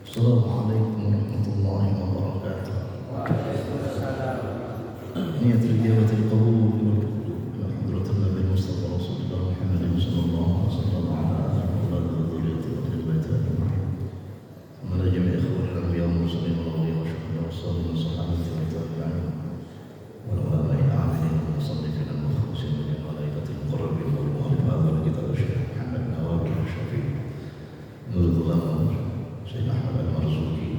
Assalamualaikum warahmatullahi wabarakatuh. Niyatul ijabatil qabul ila hadratin Nabi Mustafa Rasulullah Muhammad sallallahu alaihi wasallam wa ala alihi wa dhurriyyatihi wa ahli baitihi ajma'in. Wa ala jami'i ikhwanil anbiya wal mursalin wal awliya wa syuhada was salihin wa sahabati wa tabi'in wal ulama'i al-'amilin wal musannifin al-mukhlisin wal malaikatil muqarrabin wal mu'allifin kitab Syekh Muhammad Nawawi Syafi'i Nurul Sayyid Ahmad Al-Marzuki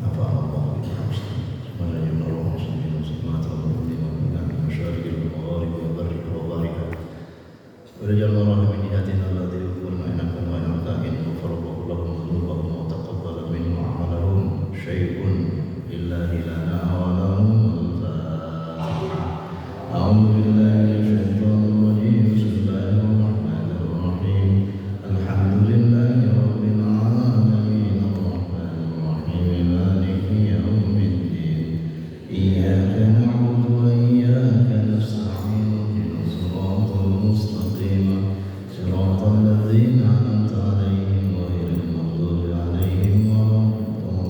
Nafa'allahu bihi semuanya menolong muslimin muslimat wal mu'minin min masyariqil magharib wa barriha wa bahriha wa rajal marah min niyatina alladhi yuqul ma'inakum wa na'takin wa faraqahu lahum dhulubahum wa taqabbala minhum amalahum syai'un lillahi lana wa lahum al-fatiha a'udhu billahi minasyaitanir rajim bismillahir rahmanir rahim alhamdulillahi rabbil alamin arrahmanir rahim maliki yaumiddin iyyaka na'budu wa iyyaka nasta'in ihdinas siratal mustaqim siratal ladzina an'amta 'alaihim ghairil maghdubi 'alaihim waladdallin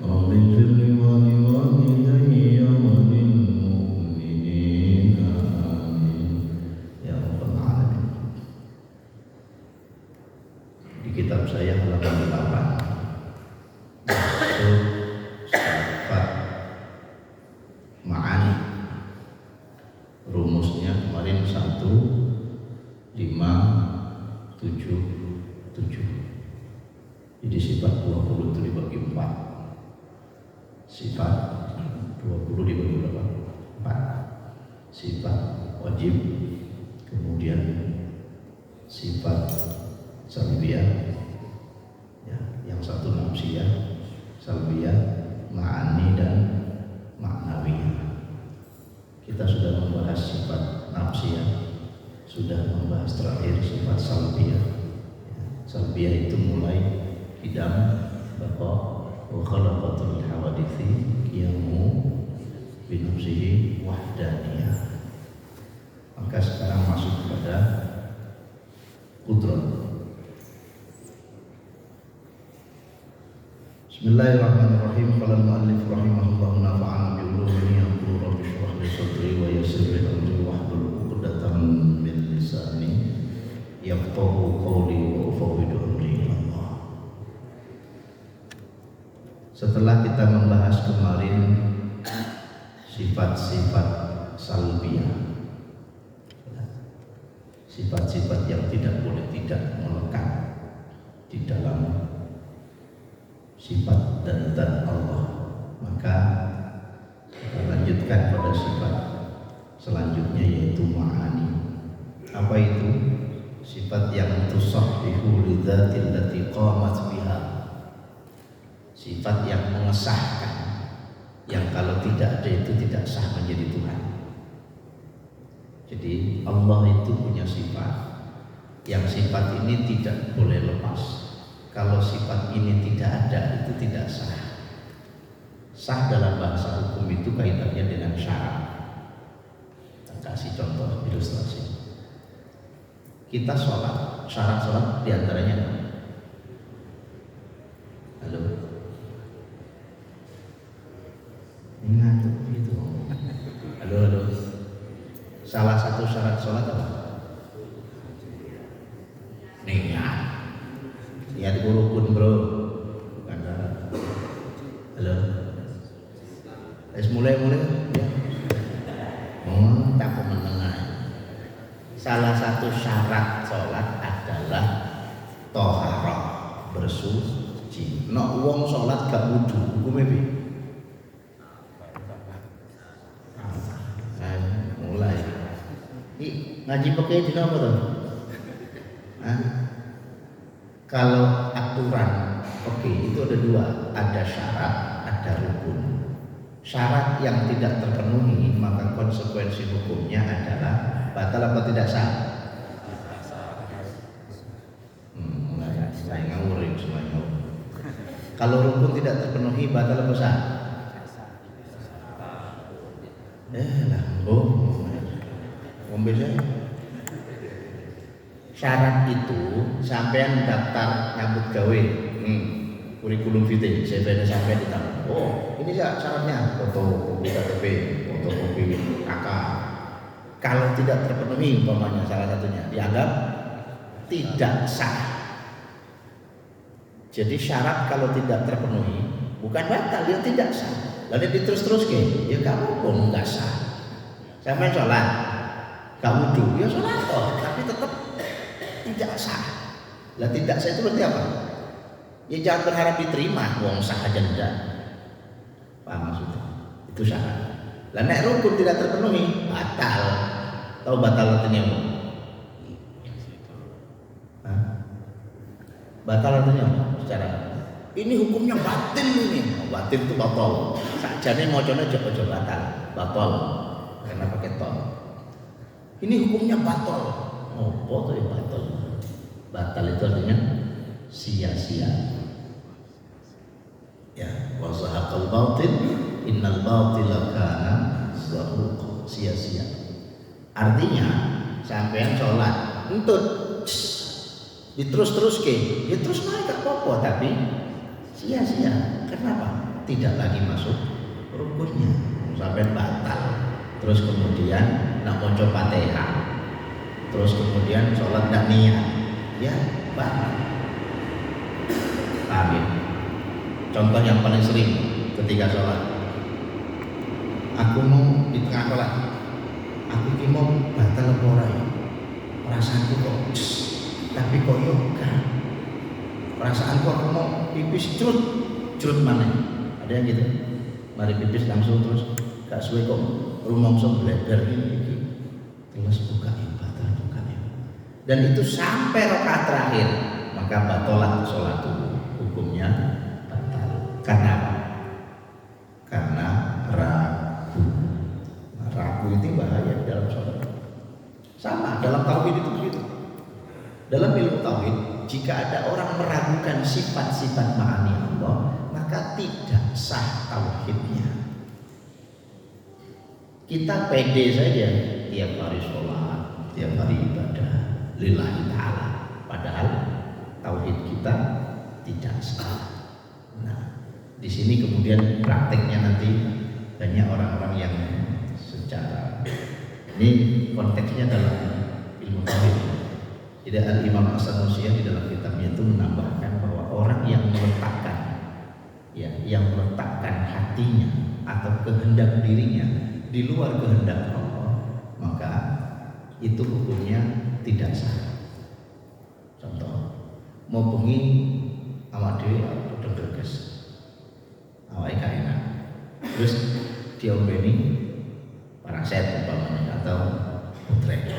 rabbi ighfirli wa liwalidayya wa lil mu'minin amin ya rabbal alamin. Di kitab saya halaman 8 masuk sifat ma'ani, rumusnya kemarin 1, 5, 7, 7. Jadi sifat 20 itu dibagi 4. Sifat 20 dibagi berapa? 4. Sifat wajib, kemudian sifat salbiyah, ya, yang satu nafsiyah, salbiyah, ma'ani dan maknawiyah. Kita sudah membahas sifat nafsiyah, sudah membahas terakhir sifat salbiyah. Salbiyah itu mulai idam, baqa, wa khalaqatul hawadithi qiyamu binafsihi wahdaniyah. Maka sekarang masuk kepada qudrat. Bismillahirrahmanirrahim. Qala al-mu'allif rahimahullahu nafa'ana bi ulumihi yaqulu rabbi shrah li sadri wa yassir li amri wahlul 'uqdatam min lisani yafqahu qawli wa ufawwidu amri ila Allah. Setelah kita membahas kemarin sifat-sifat salbiyah, sifat-sifat yang tidak boleh tidak melekat di dalam sifat dan zat Allah, maka kita lanjutkan pada sifat selanjutnya yaitu ma'ani. Apa itu? Sifat yang tusahhihu lidzatil lati qamat biha, sifat yang mengesahkan, yang kalau tidak ada itu tidak sah menjadi Tuhan. Jadi Allah itu punya sifat, yang sifat ini tidak boleh lepas. Kalau sifat ini tidak ada, itu tidak sah. Sah dalam bahasa hukum itu kaitannya dengan syarat. Kita kasih contoh ilustrasi. Kita sholat, syarat sholat diantaranya apa? Halo? Ngantuk gitu. Halo. Salah satu syarat sholat apa? Niat. Niat rukun bro. Bukan syarat. Halo. Mulai ya. Tak menengah. Salah satu syarat sholat adalah toharah, bersuci. Nek wong sholat gak wudu, hukumnya piye? Mulai. Ngaji pakai dina apa tuh? Kalau aturan, itu ada 2, ada syarat, ada rukun. Syarat yang tidak terpenuhi, maka konsekuensi hukumnya adalah batal apa tidak sah? Saya ngawurin semuanya. Kalau rukun tidak terpenuhi, batal apa sah? Ngombe saya. syarat itu sampean daftar nyambut gawe, kurikulum vitae, CV sampean ditambah. Oh, ini syaratnya fotokopi KTP, fotokopi KK. Kalau tidak terpenuhi umpamanya salah satunya dianggap tidak sah. Jadi syarat kalau tidak terpenuhi bukan batal, dia tidak sah. Lalu diterus-terus ke, ya kamu pun nggak sah. Sampai sholat, kamu wudu, ya sholat toh, tapi tetap tidak sah. Lah tidak sah itu berarti apa? Ya jangan berharap diterima, wong sah aja enggak. Paham maksudnya? Itu syarat. Lah nek rukun tidak terpenuhi, batal. Tahu batal artinya apa? Batal artinya apa? Secara ini hukumnya batil ini. Batil itu batal. Sakjane mocone aja batal. Batal. Karena pakai tol. Ini hukumnya batal. Oh, apa itu batal? Batal itu artinya sia-sia. Ya, wa zahaqal batil innal batila kana zahuqa, sia-sia. Artinya sampean sholat untuk diterus-terus ke, ya terus naik gak apa-apa tapi sia-sia. Kenapa? Tidak lagi masuk rukunnya, sampai batal. Terus kemudian nak maca Fatihah, terus kemudian sholat dan niat, ya batal. Paham ya? Contoh yang paling sering ketika sholat, aku mau di tengah sholat, aku ini mau batal apa ora ya? Perasaanku kok tapi kok yoga. Perasaanku aku mau pipis curut mana? Ada yang gitu. Mari pipis langsung terus gak suwe kok rumongso bleber gini. Terus buka batal buka ya. Dan itu sampai rakaat terakhir, maka batalat sholat hukumnya batal. Karena apa? Karena ragu. Nah, ragu itu bahaya dalam sholat. Sama dalam tauhid itu begitu. Dalam ilmu tauhid, jika ada orang meragukan sifat-sifat ma'ani Allah, maka tidak sah tauhidnya. Kita pede saja tiap hari sholat, tiap hari ibadah lillahi ta'ala, padahal tauhid kita tidak sah. Nah, di sini kemudian prakteknya nanti banyak orang-orang yang secara ini konteksnya dalam ilmu tauhid. Jadi Al-Imam As-Sanusi di dalam kitabnya itu menambahkan bahwa orang yang meletakkan hatinya atau kehendak dirinya di luar kehendak Allah, maka itu hukumnya tidak sah. Contoh, mau bengi awak dhewe udah berges, awake gak enak, terus diombeni paraset umpamanya atau putrek.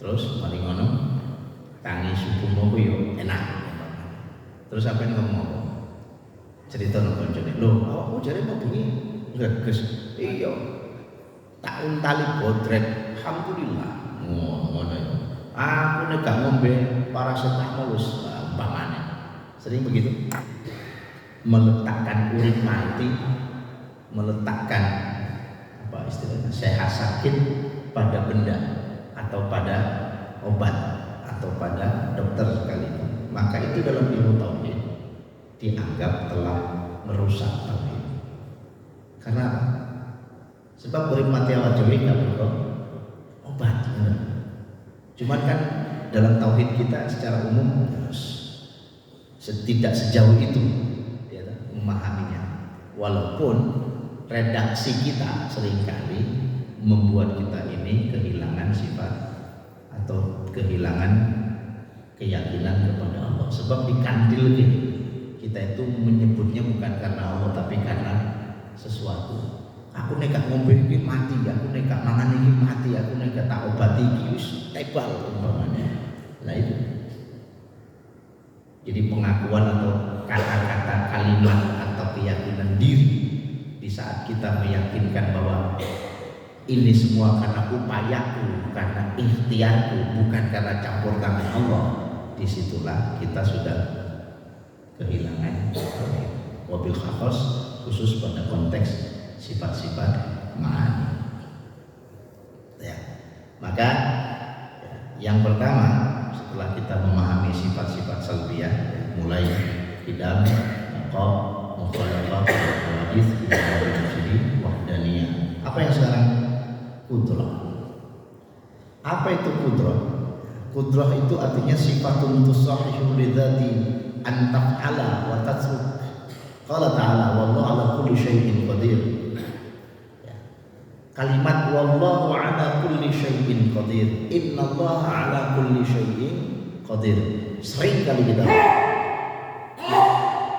Terus mari ngono tangi subuh mau yo enak. Terus apa yang ngomong? Cerita nang koncone. Lho, awakmu jare mau bengi greges. Iya. Tak untali bodrek. Alhamdulillah. Ngono ya. Aku nek gak ngombe paracetamol wis umpamane. Sering begitu. Meletakkan urip mati, meletakkan apa istilahnya? Sehat sakit pada benda atau pada obat atau pada dokter sekalipun, maka itu dalam ilmu tauhid dianggap telah merusak tauhid. Karena apa? Sebab urip mati awak dhewe gak perlu obat, benar. Cuman kan dalam tauhid kita secara umum tidak sejauh itu ya, memahaminya. Walaupun redaksi kita seringkali membuat kita ini kehilangan sifat atau kehilangan keyakinan kepada Allah. Sebab di kandil kita itu menyebutnya bukan karena Allah tapi karena sesuatu. Aku nek gak ngombe iki mati, aku nek gak mangan iki mati, aku nek gak tak obati iki wis tebal umpamanya. Nah itu. Jadi pengakuan atau kata-kata kalimat atau keyakinan diri di saat kita meyakinkan bahwa ini semua karena upayaku, karena ikhtiarku, bukan karena campur tangan Allah. Disitulah kita sudah kehilangan wabil khasos, khusus pada konteks sifat-sifat ma'ani. Ya. Maka yang pertama setelah kita memahami sifat-sifat salbiyah, mulai idam, naqab, mukhalafah, hadis, jadi wahdaniyah. Apa yang sekarang? Qudrah. Apa itu qudrah? Qudrah itu artinya sifatun tusahihu lidzati an taf'ala wa tatruk. Qala ta'ala wallahu ala kulli syai'in qadir. Kalimat wallahu ala kulli syai'in qadir. Innallaha ala kulli syai'in qadir. Sering kali kita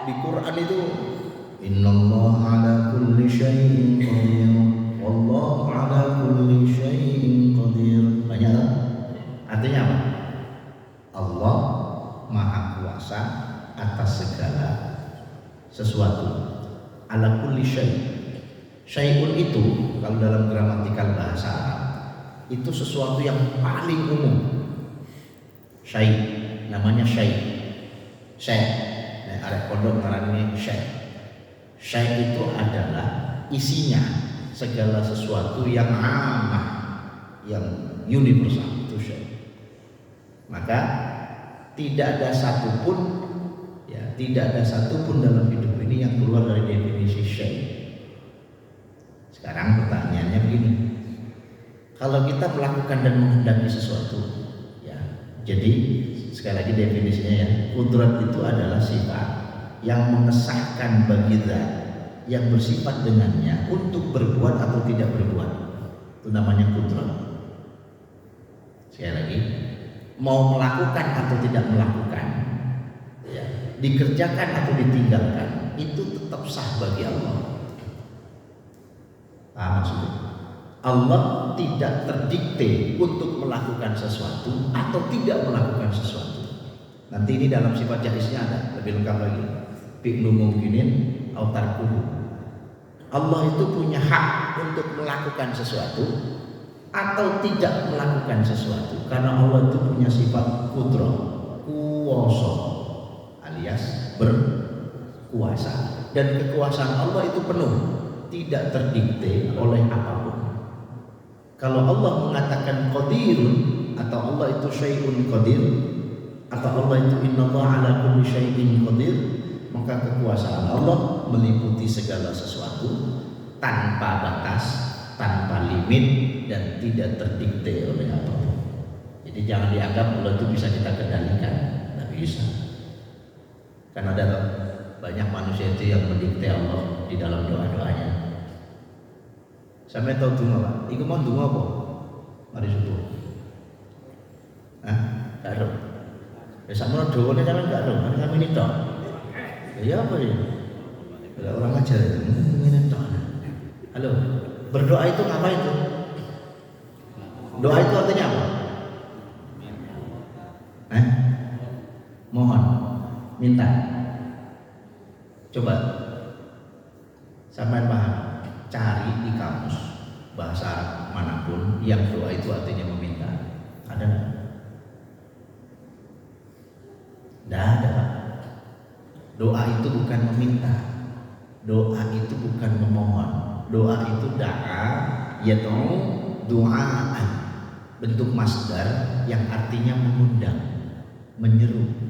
di Quran itu innallaha ala kulli syai'in qadir. Wallahu ala kulli syai'in qadir. Banyak tak? Artinya apa? Allah Maha Kuasa atas segala sesuatu. Ala kulli syai'. Syai'un itu kalau dalam gramatikal bahasa Arab itu sesuatu yang paling umum. Syai' namanya syai'. Nah, arek pondok ngarani syai'. Syai' itu adalah isinya segala sesuatu yang amah, yang universal, itu syai'. Maka tidak ada satupun dalam hidup ini yang keluar dari definisi syai'. Sekarang pertanyaannya begini, kalau kita melakukan dan menghendaki sesuatu, ya, jadi sekali lagi definisinya ya, qudrat itu adalah sifat yang mengesahkan bagi zat yang bersifat dengannya untuk berbuat atau tidak berbuat. Itu namanya qudrat. Sekali lagi, mau melakukan atau tidak melakukan, ya, dikerjakan atau ditinggalkan, itu tetap sah bagi Allah. Maksudnya Allah tidak terdikte untuk melakukan sesuatu atau tidak melakukan sesuatu. Nanti ini dalam sifat jahisnya ada lebih lengkap lagi. Fi'lu mumkinin au tarkuhu. Allah itu punya hak untuk melakukan sesuatu atau tidak melakukan sesuatu, karena Allah itu punya sifat qudrah, kuwasa, alias berkuasa, dan kekuasaan Allah itu penuh, tidak terdikte oleh apapun. Kalau Allah mengatakan qadirun, atau Allah itu syai'un qadir, atau Allah itu innallaha ala kulli syai'in qadir, maka kekuasaan Allah meliputi segala sesuatu tanpa batas, tanpa limit, dan tidak terdikte oleh apapun. Jadi jangan dianggap Allah itu bisa kita kendalikan, tidak bisa. Karena ada banyak manusia itu yang mendikte Allah di dalam doa-doanya. Sampai tahu dungo Pak, iku mau dungo apa? Mari subuh. Gak ada. Ya sama doanya jangan gak ada, mari kami ini tok. Ya apa ya? Ada orang ajar itu, ini tok. Halo, berdoa itu apa itu? Doa itu artinya apa? Mohon, minta. Coba sampai paham, cari di kamus bahasa Arab manapun yang doa itu artinya meminta. Ada nggak? Nggak ada Pak. Doa itu bukan meminta, doa itu bukan memohon, doa itu da'a yad'u du'aan, bentuk masdar yang artinya mengundang, menyeru.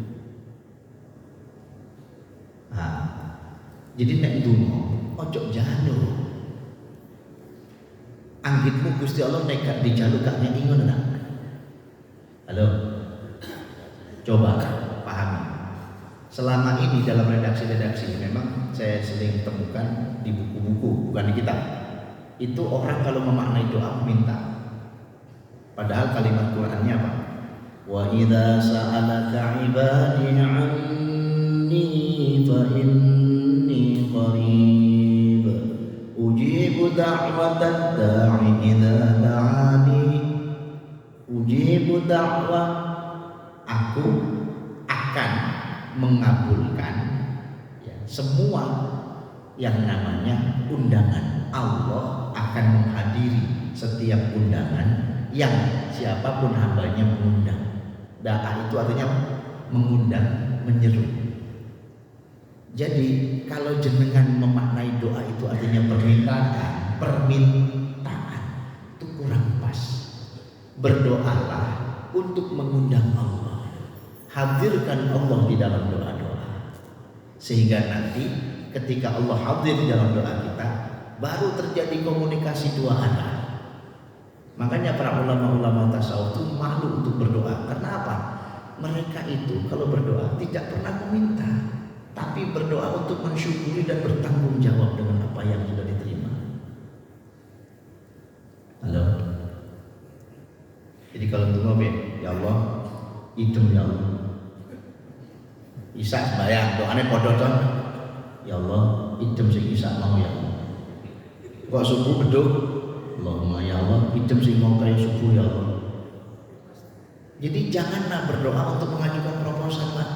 Jadi nek dungo ojo jalo. Anggitmu Gusti Allah nek gak dijaluk gak ngingon nak. Halo. Coba pahami. Selama ini dalam redaksi-redaksi memang saya sering temukan di buku-buku, bukan di kitab. Itu orang kalau memaknai doa minta. Padahal kalimat Qur'annya apa? Wa idza sa'alaka 'ibadi 'anni fa inni qarib ujibu da'watad da'i idza da'ani. Ujibu da'wah, aku akan mengabulkan ya, semua yang namanya undangan. Allah akan menghadiri setiap undangan yang siapapun hambanya mengundang. Da'a itu artinya mengundang, menyeru. Jadi kalau jenengan memaknai doa itu artinya permintaan itu kurang pas. Berdoalah untuk mengundang Allah. hadirkan Allah di dalam doa-doa. Sehingga nanti ketika Allah hadir di dalam doa kita, baru terjadi komunikasi dua arah. Makanya para ulama-ulama tasawuf itu malu untuk berdoa. Karena apa? Mereka itu kalau berdoa tidak pernah meminta, tapi berdoa untuk mensyukuri dan bertanggung jawab dengan apa yang sudah diterima. Halo. Jadi kalau untuk mobil, ya Allah, idem ya Allah. Isa sembahyang, doanya podo toh. Ya Allah, idem sing Isa mau ya Allah. Kok subuh beduk? Allahumma ya Allah, idem sing mau kaya subuh ya Allah. Jadi janganlah berdoa untuk mengajukan proposal, Pak.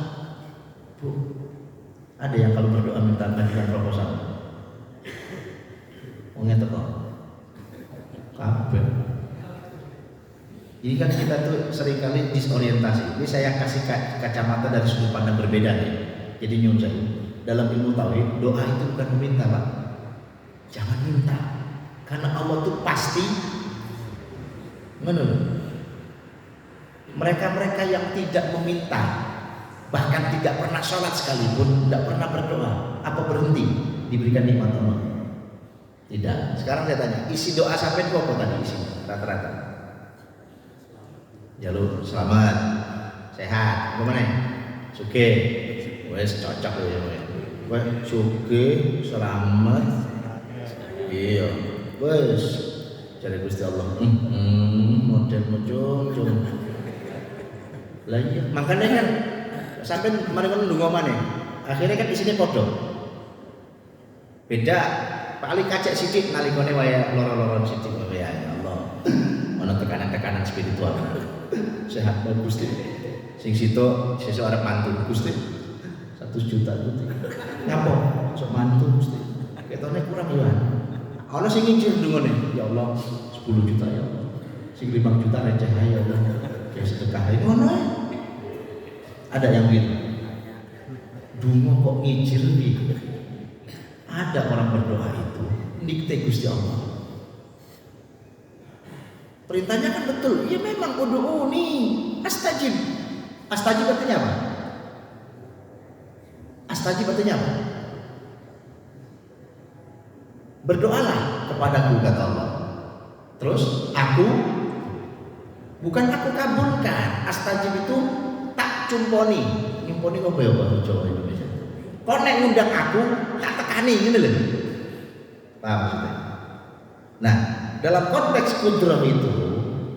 Bu, ada yang kalau berdoa minta mengajukan proposal? Ngene kok. Kabeh. Jadi kan kita tuh seringkali disorientasi. Ini saya kasih kacamata dari sudut pandang berbeda nih. Jadi nyuwun saya. Dalam ilmu tauhid, doa itu bukan meminta, Pak. Jangan minta. Karena Allah tuh pasti menurut. Mereka-mereka yang tidak meminta, bahkan tidak pernah sholat sekalipun, tidak pernah berdoa, apa berhenti diberikan nikmat Allah? Tidak. Sekarang saya tanya, isi doa sampai apa tadi isinya rata-rata? Jalur selamat, sehat, gimana? Suge, wes cocok ya, wes suge, selamat, iya, wes cari Gusti Allah, model muncul. Lah iya, makanya kan sampai kemarin kan ndonga maneh. Akhirnya kan isine padha. Beda paling kacek sithik nalikane waya loro-loro sithik ya Allah. Ana tekanan-tekanan spiritual. Sehat bagus Gusti. Sing situ sesuk arep mantu Gusti. 100 juta Gusti. Ngapa? Sok mantu Gusti. Ketone kurang ya. Ana sing nginjil ndongane, ya Allah 10 juta ya Allah. Sing 5 juta receh ya Allah. Ya sedekah ini ngono. Ada yang gitu. Dungo kok ngijil gitu. Ada orang berdoa itu dikte Gusti Allah. Perintahnya kan betul. Ya memang ud'uni astajib. Astajib artinya apa? Astajib artinya apa? Berdoalah kepadaku kata Allah. Terus aku bukan aku kabulkan. Astajib itu tak cumponi. Nyumponi apa ya bahasa Jawa Indonesia? Kau nek ngundang aku tak tekani ngene lho. Paham maksudnya? Nah, dalam konteks kudrah itu,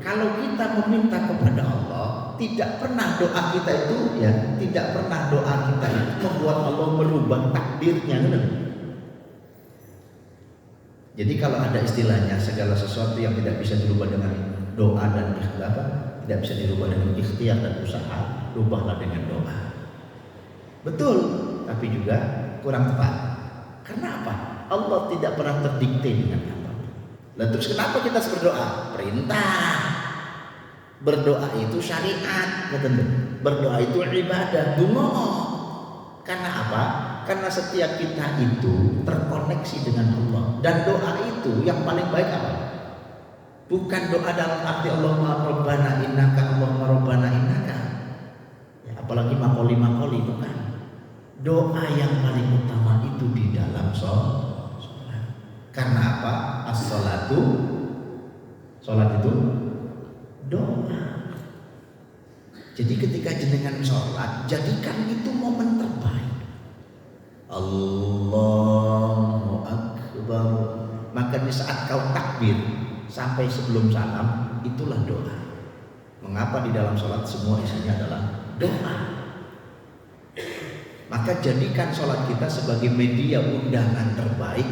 kalau kita meminta kepada Allah, tidak pernah doa kita itu ya, tidak pernah doa kita itu membuat Allah merubah takdirnya, gitu. Jadi kalau ada istilahnya segala sesuatu yang tidak bisa dirubah dengan doa dan ikhtiar, tidak bisa dirubah dengan ikhtiar dan usaha, rubahlah dengan doa. Betul, tapi juga kurang tepat. Karena apa? Allah tidak pernah terdikte dengan apa. Lalu terus kenapa kita harus berdoa? Perintah. Berdoa itu syariat, berdoa itu ibadah, dungo. Karena apa? Karena setiap kita itu terkoneksi dengan Allah. Dan doa itu yang paling baik apa? Bukan doa dalam arti Allahumma rabbana innaka, Allahumma rabbana innaka. Ya, apalagi makoli bukan. Doa yang paling utama itu di dalam sholat. Karena apa? As-sholatu, sholat itu doa. Jadi ketika jenengan sholat, jadikan itu momen terbaik. Allahu Akbar. Maka di saat kau takbir sampai sebelum salam, itulah doa. Mengapa di dalam sholat semua isinya adalah doa? Maka jadikan sholat kita sebagai media undangan terbaik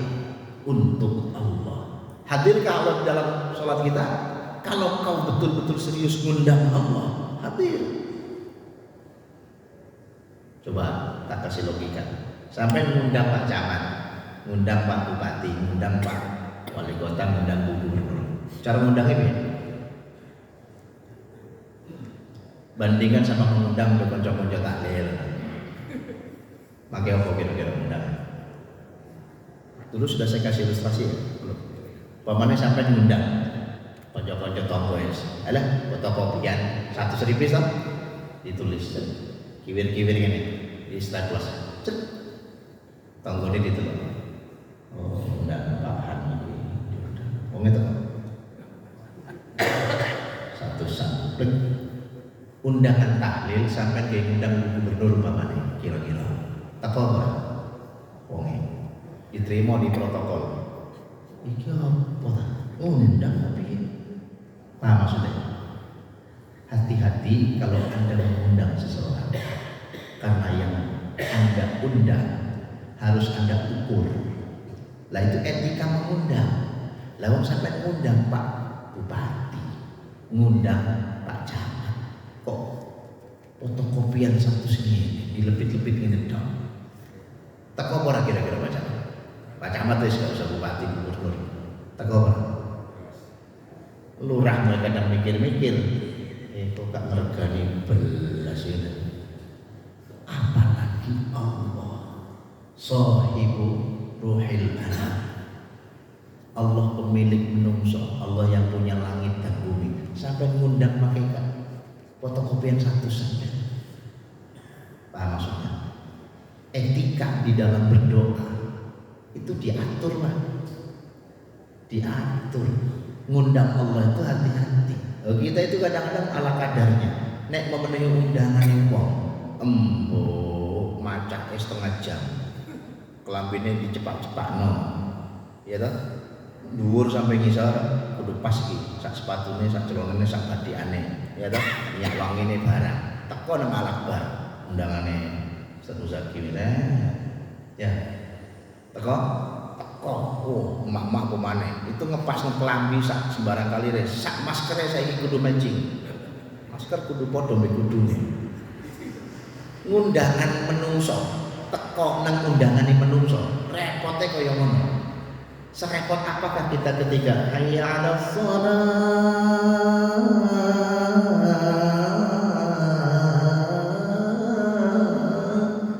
untuk Allah. Hadirkah Allah di dalam sholat kita? Kalau kau betul-betul serius ngundang Allah, hadir. Coba tak kasih logika. Sampai ngundang Pak Camat, ngundang Pak Bupati, ngundang Pak Wali Kota, ngundang Gubernur. Cara ngundangnya beda. Bandingkan sama mengundang konco-konco tahlil. Pakai apa kira-kira undang? Dulu sudah saya kasih ilustrasi ya. Pamannya sampai ngundang konco-konco tonggo es. Alah, fotokopian 100.000 toh ditulis. kiwir-kiwir ngene di staples cet tanggone ditelok oh ndak tahan iki wong itu satu sampling undangan tahlil sampai dia undang gubernur umpamane kira-kira teko ora wonge diterima di protokol iki apa ta undang tapi paham maksudnya hati-hati kalau Anda mengundang seseorang karena yang Anda undang harus Anda ukur lah itu etika mengundang lah wong sampai ngundang Pak Bupati ngundang Pak Camat kok fotokopian satu sini dilepit-lepit ngene dong teko ora kira-kira Pak Camat Pak Camat wis gak usah bupati gubernur teko ora lurah mulai kadang mikir-mikir kok gak ngergani belas ini apalagi Allah sahibu ruhil alam Allah pemilik menungso Allah yang punya langit dan bumi sampai ngundang pakai fotokopian satu saja paham maksudnya etika di dalam berdoa itu diatur lah diatur ngundang Allah itu hati-hati kita itu kadang-kadang ala kadarnya nek memenuhi undangan yang wong macak setengah jam kelambine dicepak-cepakno ya toh dhuwur sampai ngisor kudu pas iki sak sepatune sak celonane sak badhiane ya toh minyak wangine barang teko nang Al-Akbar undangane Ustaz Muzaki ya teko oh emak-emak pemane itu ngepas ngekelambi sak sembarang kali res sak maskere saiki kudu matching masker kudu padha mbek kudune ngundangan menungso teko nang undangane menungso repote kaya ngono serepot apakah kita ketika hayya 'alas shalah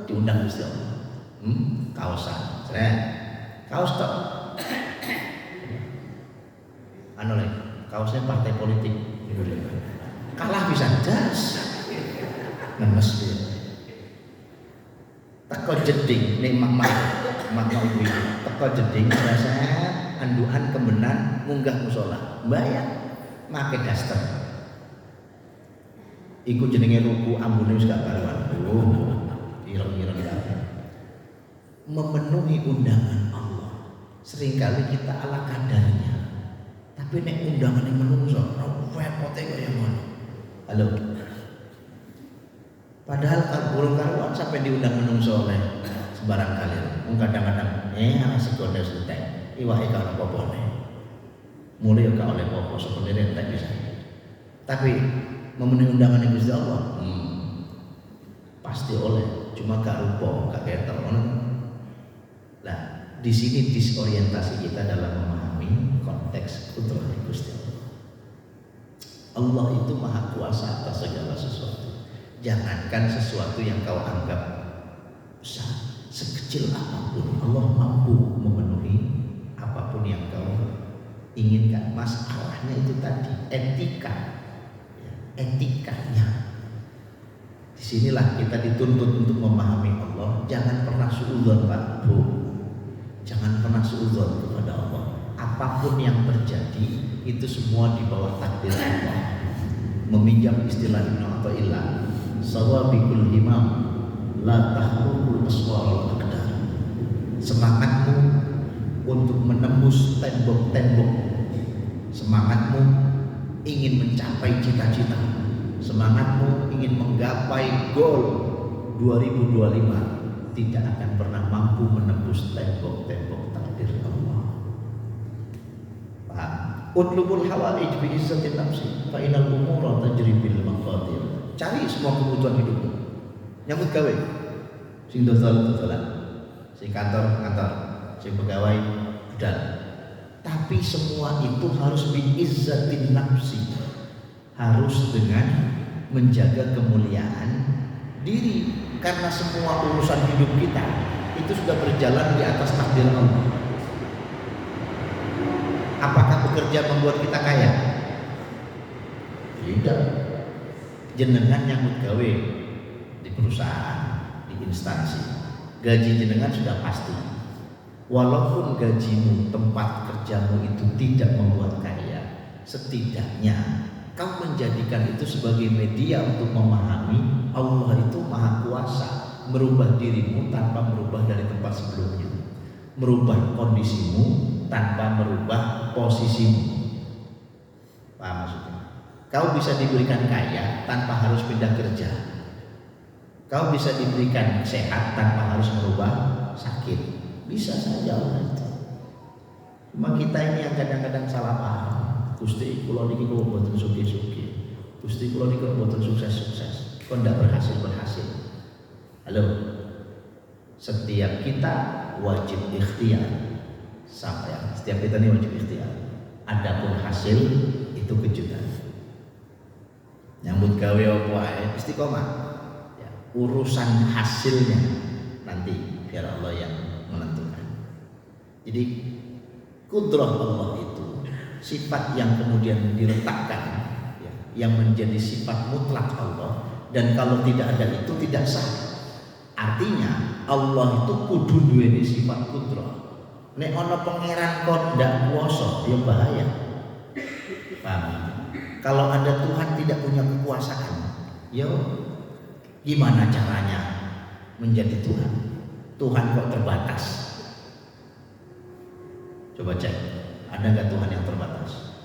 diundang Gusti Allah kaosan kaos tok anu lagi kaosnya partai politik kalah bisa das nemes dia teko jeding ning mak ibu teko jeding rasa anduan kemenan munggah musala mbayar make daster iku jenenge ruku ambune wis gak karuan ireng-ireng memenuhi undangan Allah seringkali kita ala kadarnya tapi nek undangan yang menungso repote kaya ngono halo padahal burung karuan sampai diundang menungso oleh sembarang kali kadang-kadang ana sekonde entek iwake karo popone mulai gak oleh popo sebenarnya entek bisa tapi memenuhi undangan yang Gusti Allah pasti oleh cuma gak rupa gak keter ngono. Nah, di sini disorientasi kita dalam memahami konteks kudrah Gusti Allah. Allah itu maha kuasa atas segala sesuatu. Jangankan sesuatu yang kau anggap besar, sekecil apapun Allah mampu memenuhi apapun yang kau inginkan. Masalahnya itu tadi etikanya. Disinilah kita dituntut untuk memahami Allah. Jangan pernah suudzon Pak Bu. Jangan pernah suudzon kepada Allah. Apapun yang terjadi itu semua di bawah takdir Allah. Meminjam istilah Ibnu Athaillah, sawabikul himam la tahrukul aswarul aqdar. Semangatmu untuk menembus tembok-tembok, semangatmu ingin mencapai cita-cita, semangatmu ingin menggapai goal 2025 tidak akan pernah mampu menembus tembok-tembok takdir Allah. Paham? Utlubul hawaij bi izzatin nafsi fa inal umura tajri bil maqadir. Cari semua kebutuhan hidupmu. Nyambut gawe. Sing dodolan, sing kantor, sing pegawai, budal. Tapi semua itu harus bi izzatin nafsi. Harus dengan menjaga kemuliaan diri, karena semua urusan hidup kita itu sudah berjalan di atas takdir Allah. Apakah bekerja membuat kita kaya? Tidak. Jenengan nyambut gawe di perusahaan, di instansi. Gaji jenengan sudah pasti. Walaupun gajimu, tempat kerjamu itu tidak membuat kaya, setidaknya kau menjadikan itu sebagai media untuk memahami Allah itu maha kuasa, merubah dirimu tanpa merubah dari tempat sebelumnya, merubah kondisimu tanpa merubah posisimu. Paham maksudnya? Kau bisa diberikan kaya tanpa harus pindah kerja. Kau bisa diberikan sehat tanpa harus merubah sakit. Bisa saja Allah itu. Cuma kita ini yang kadang-kadang salah paham. Gusti kula niki kok mboten sugih-sugih. Gusti kula niki kok mboten sukses-sukses. Kok ndak berhasil-berhasil. Halo. Setiap kita wajib ikhtiar. Sampai setiap kita ini wajib ikhtiar. Adapun hasil itu kejutan. Nyambut gawe apa ae istiqomah. Ya, urusan hasilnya nanti biar Allah yang menentukan. Jadi kudrah Allah itu sifat yang kemudian diletakkan ya, yang menjadi sifat mutlak Allah, dan kalau tidak ada itu tidak sah. Artinya Allah itu kudu duweni sifat kudrah. Nek ana pangeran kok ndak kuwasa ya bahaya. Paham? Kalau ada Tuhan tidak punya kekuasaan, ya gimana caranya menjadi Tuhan? Tuhan kok terbatas? Coba cek, ada nggak Tuhan yang terbatas?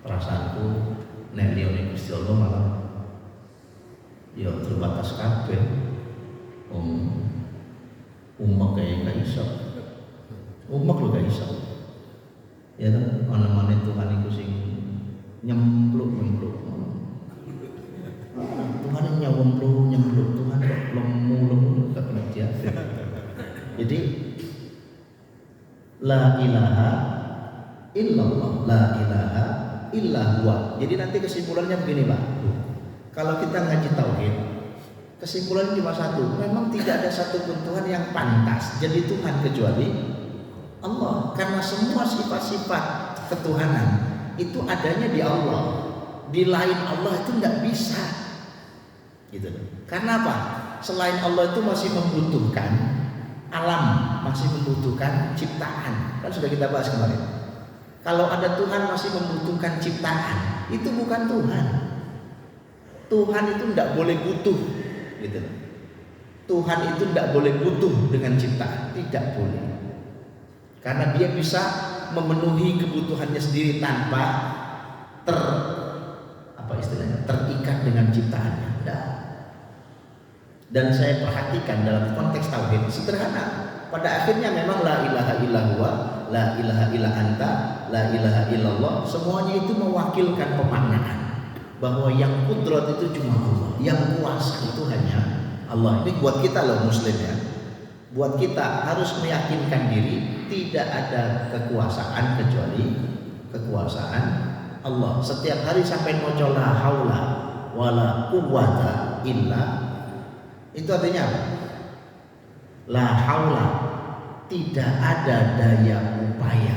Perasaanku nek liyane Gusti Allah malah ya terbatas kabeh. Umak kayak gak iso. Umak lo gak iso. Ya kan mana-mana Tuhan iku sing nyempluk. Tuhan yang nyempluk, Tuhan kok lemu gak pernah diatur. Jadi la ilaha illallah, la ilaha illallah. Jadi nanti kesimpulannya begini Pak. Kalau kita ngaji tauhid, kesimpulannya cuma satu, memang tidak ada satupun Tuhan yang pantas jadi Tuhan kecuali Allah, karena semua sifat-sifat ketuhanan itu adanya di Allah. Di lain Allah itu tidak bisa, gitu. Karena apa? Selain Allah itu masih membutuhkan alam, masih membutuhkan ciptaan. Kan sudah kita bahas kemarin. Kalau ada Tuhan masih membutuhkan ciptaan, itu bukan Tuhan. Tuhan itu tidak boleh butuh, gitu. Tuhan itu tidak boleh butuh dengan ciptaan, tidak boleh. Karena dia bisa memenuhi kebutuhannya sendiri tanpa terikat dengan ciptaannya. Dan saya perhatikan dalam konteks tauhid sederhana. Pada akhirnya memang la ilaha illallah, la ilaha illa anta, la ilaha illallah, semuanya itu mewakilkan pemaknaan bahwa yang kudrat itu cuma Allah, yang kuasa itu hanya Allah. Ini buat kita loh muslim ya. Buat kita harus meyakinkan diri tidak ada kekuasaan kecuali kekuasaan Allah. Setiap hari sampai maca la haula wala quwwata illa, itu artinya apa? La haula, tidak ada daya upaya,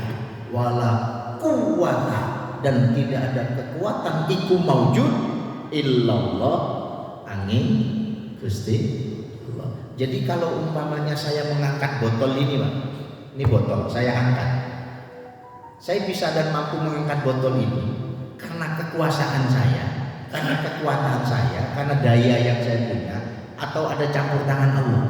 wala quwwata, dan tidak ada kekuatan iku maujud illallah, angin Gusti Allah. Jadi kalau umpamanya saya mengangkat botol ini Pak, ini botol saya angkat, saya bisa dan mampu mengangkat botol ini karena kekuasaan saya, karena kekuatan saya, karena daya yang saya punya, atau ada campur tangan Allah.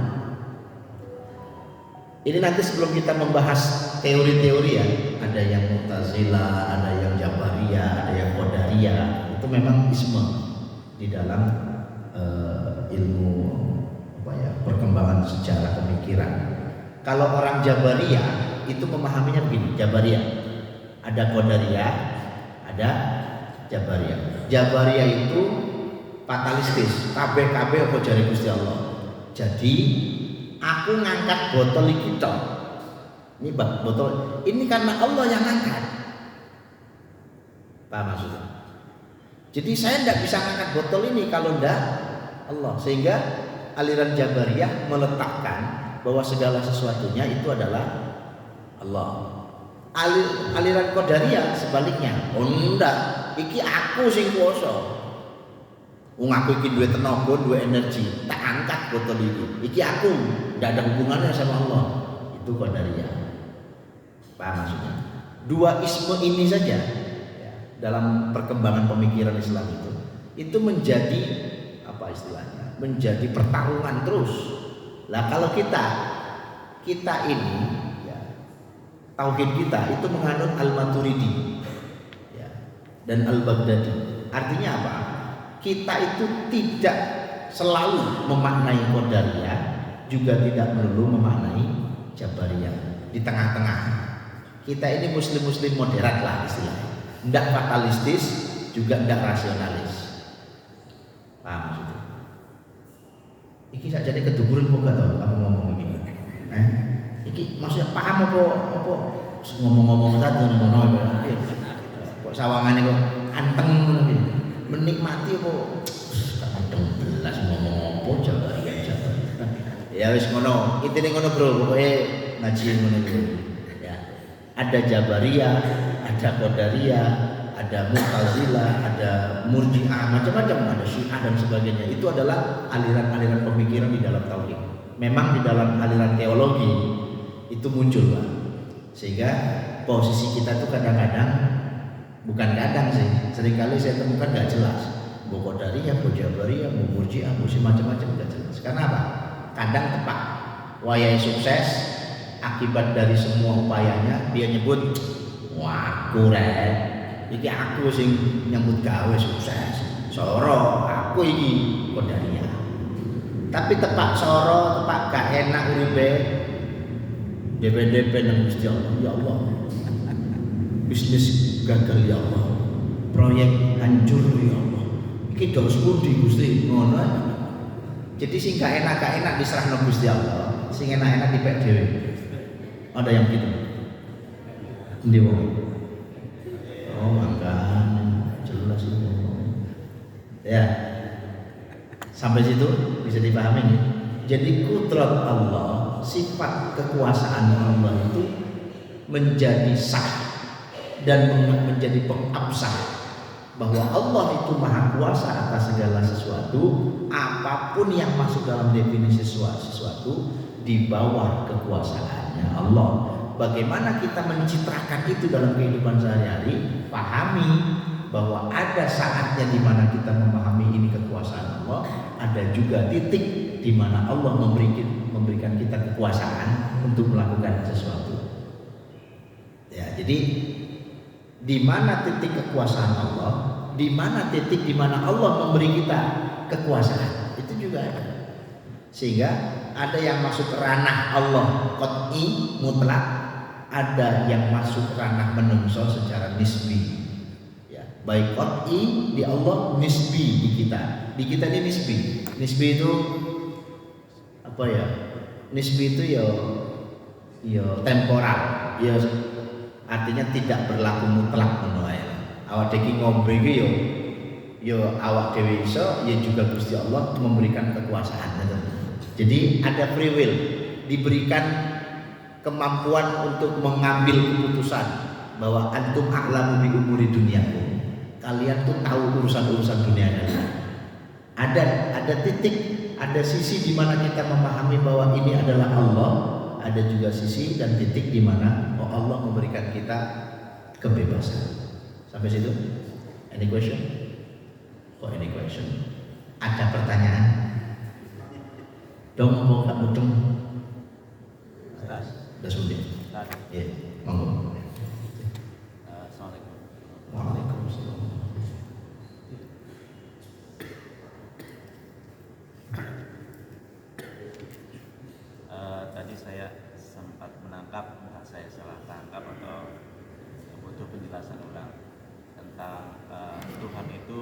Ini nanti sebelum kita membahas teori-teori ya, ada yang Mu'tazilah, ada yang Jabariyah, ada yang Qadariyah, itu memang isme di dalam ilmu perkembangan sejarah pemikiran. Kalau orang Jabariyah itu memahaminya begini, Jabariyah ada Qadariyah, ada Jabariyah. Jabariyah itu fatalistis, kabeh apa jare Gusti Allah. Jadi aku ngangkat botol iki tok. Ini botol ini karena Allah yang ngangkat. Paham maksudnya? Jadi saya tidak bisa ngangkat botol ini kalau tidak Allah. Sehingga aliran Jabariyah meletakkan bahwa segala sesuatunya itu adalah Allah. Aliran Qadariyah sebaliknya. Oh enggak, iki aku sing kuwasa. Wong aku iki duwe tenaga, duwe energi, tak angkat botol iki. Iki aku, ndak ada hubungannya sama Allah. Itu qadariyah. Paham maksudnya? Dua isme ini saja ya, dalam perkembangan pemikiran Islam itu menjadi apa istilahnya? Menjadi pertarungan terus. Lah kalau kita ini ya, tauhid kita itu menganut Al-Maturidi ya, dan Al-Baghdadi. Artinya apa? Kita itu tidak selalu memaknai qadariyah, juga tidak melulu memaknai jabariyah. Di tengah-tengah. Kita ini muslim-muslim moderat lah istilahnya. Tidak fatalistis, juga tidak rasionalis. Paham maksudnya? Iki sak jane kedukuran kok gak tau kamu ngomong begini. Iki maksudnya paham apa ngomong-ngomong satu ngono ya. Kok sawangane kok anteng ngono iki. Menikmati kok kadang belas ngomong apa jabariyah. Ya wis ngono, intine ngono bro, pokoke ngaji ngono iki. Ya. Ada jabariyah, ada qadariyah, ada mu'tazilah, ada murji'ah, macam-macam, ada syiah dan sebagainya. Itu adalah aliran-aliran pemikiran di dalam tauhid. Memang di dalam aliran teologi itu muncul, Pak. Sehingga posisi kita tuh kadang-kadang bukan kadang sih, seringkali saya temukan gak jelas. Mau qadariyah, mau jabariyah, mau murji'ah, mau macam-macam gak jelas. Karena apa? Kadang tepat. Wayai sukses akibat dari semua upayanya dia nyebut, wah aku iki aku sing nyambut gawe sukses. Soro aku iki qadariyah. Tapi tepak soro, tepak gak enak uripe. DP nang Gusti Allah, ya Allah. Bisnis gagal ya Allah, proyek hancur ya Allah. Iki dos pundi Gusti ngono. Jadi sing gak enak diserahno Gusti Allah, sing enak dipek dhewe. Ada yang gitu. Endi wong? Oh, makanya jelas itu. Ya. Sampai situ bisa dipahami nih. Jadi kudrat Allah, sifat kekuasaan Allah itu menjadi sah dan menjadi pengabsah bahwa Allah itu maha kuasa atas segala sesuatu, apapun yang masuk dalam definisi sesuatu di bawah kekuasaannya Allah. Bagaimana kita mencitrakan itu dalam kehidupan sehari-hari? Pahami bahwa ada saatnya di mana kita memahami ini kekuasaan Allah, ada juga titik di mana Allah memberikan kita kekuasaan untuk melakukan sesuatu. Ya, jadi di mana titik kekuasaan Allah, di mana titik di mana Allah memberi kita kekuasaan, itu juga ada. Sehingga ada yang masuk ranah Allah qat'i mutlak, ada yang masuk ranah menungso secara nisbi. Ya, baik qat'i di Allah, nisbi di kita. Di kita ini nisbi. Nisbi itu apa ya? Nisbi itu ya temporal. Ya artinya tidak berlaku mutlak ngono ae. Awak dhewe ngombe iki yo awak dhewe iso, ya juga Gusti Allah memberikan kekuasaan. Jadi ada free will, diberikan kemampuan untuk mengambil keputusan bahwa antum a'lamu bi umuri dunyakum. Kalian tuh tahu urusan-urusan dunia kalian. Ada titik, ada sisi di mana kita memahami bahwa ini adalah Allah. Ada juga sisi dan titik di mana Allah memberikan kita kebebasan. Sampai situ? Any question? Any question? Ada pertanyaan? Dong mau gak mudeng? Udah sudah. Iya, monggo. Assalamualaikum. Waalaikumsalam. Tadi saya sempat menangkap, entah saya salah tangkap atau butuh penjelasan ulang tentang Tuhan itu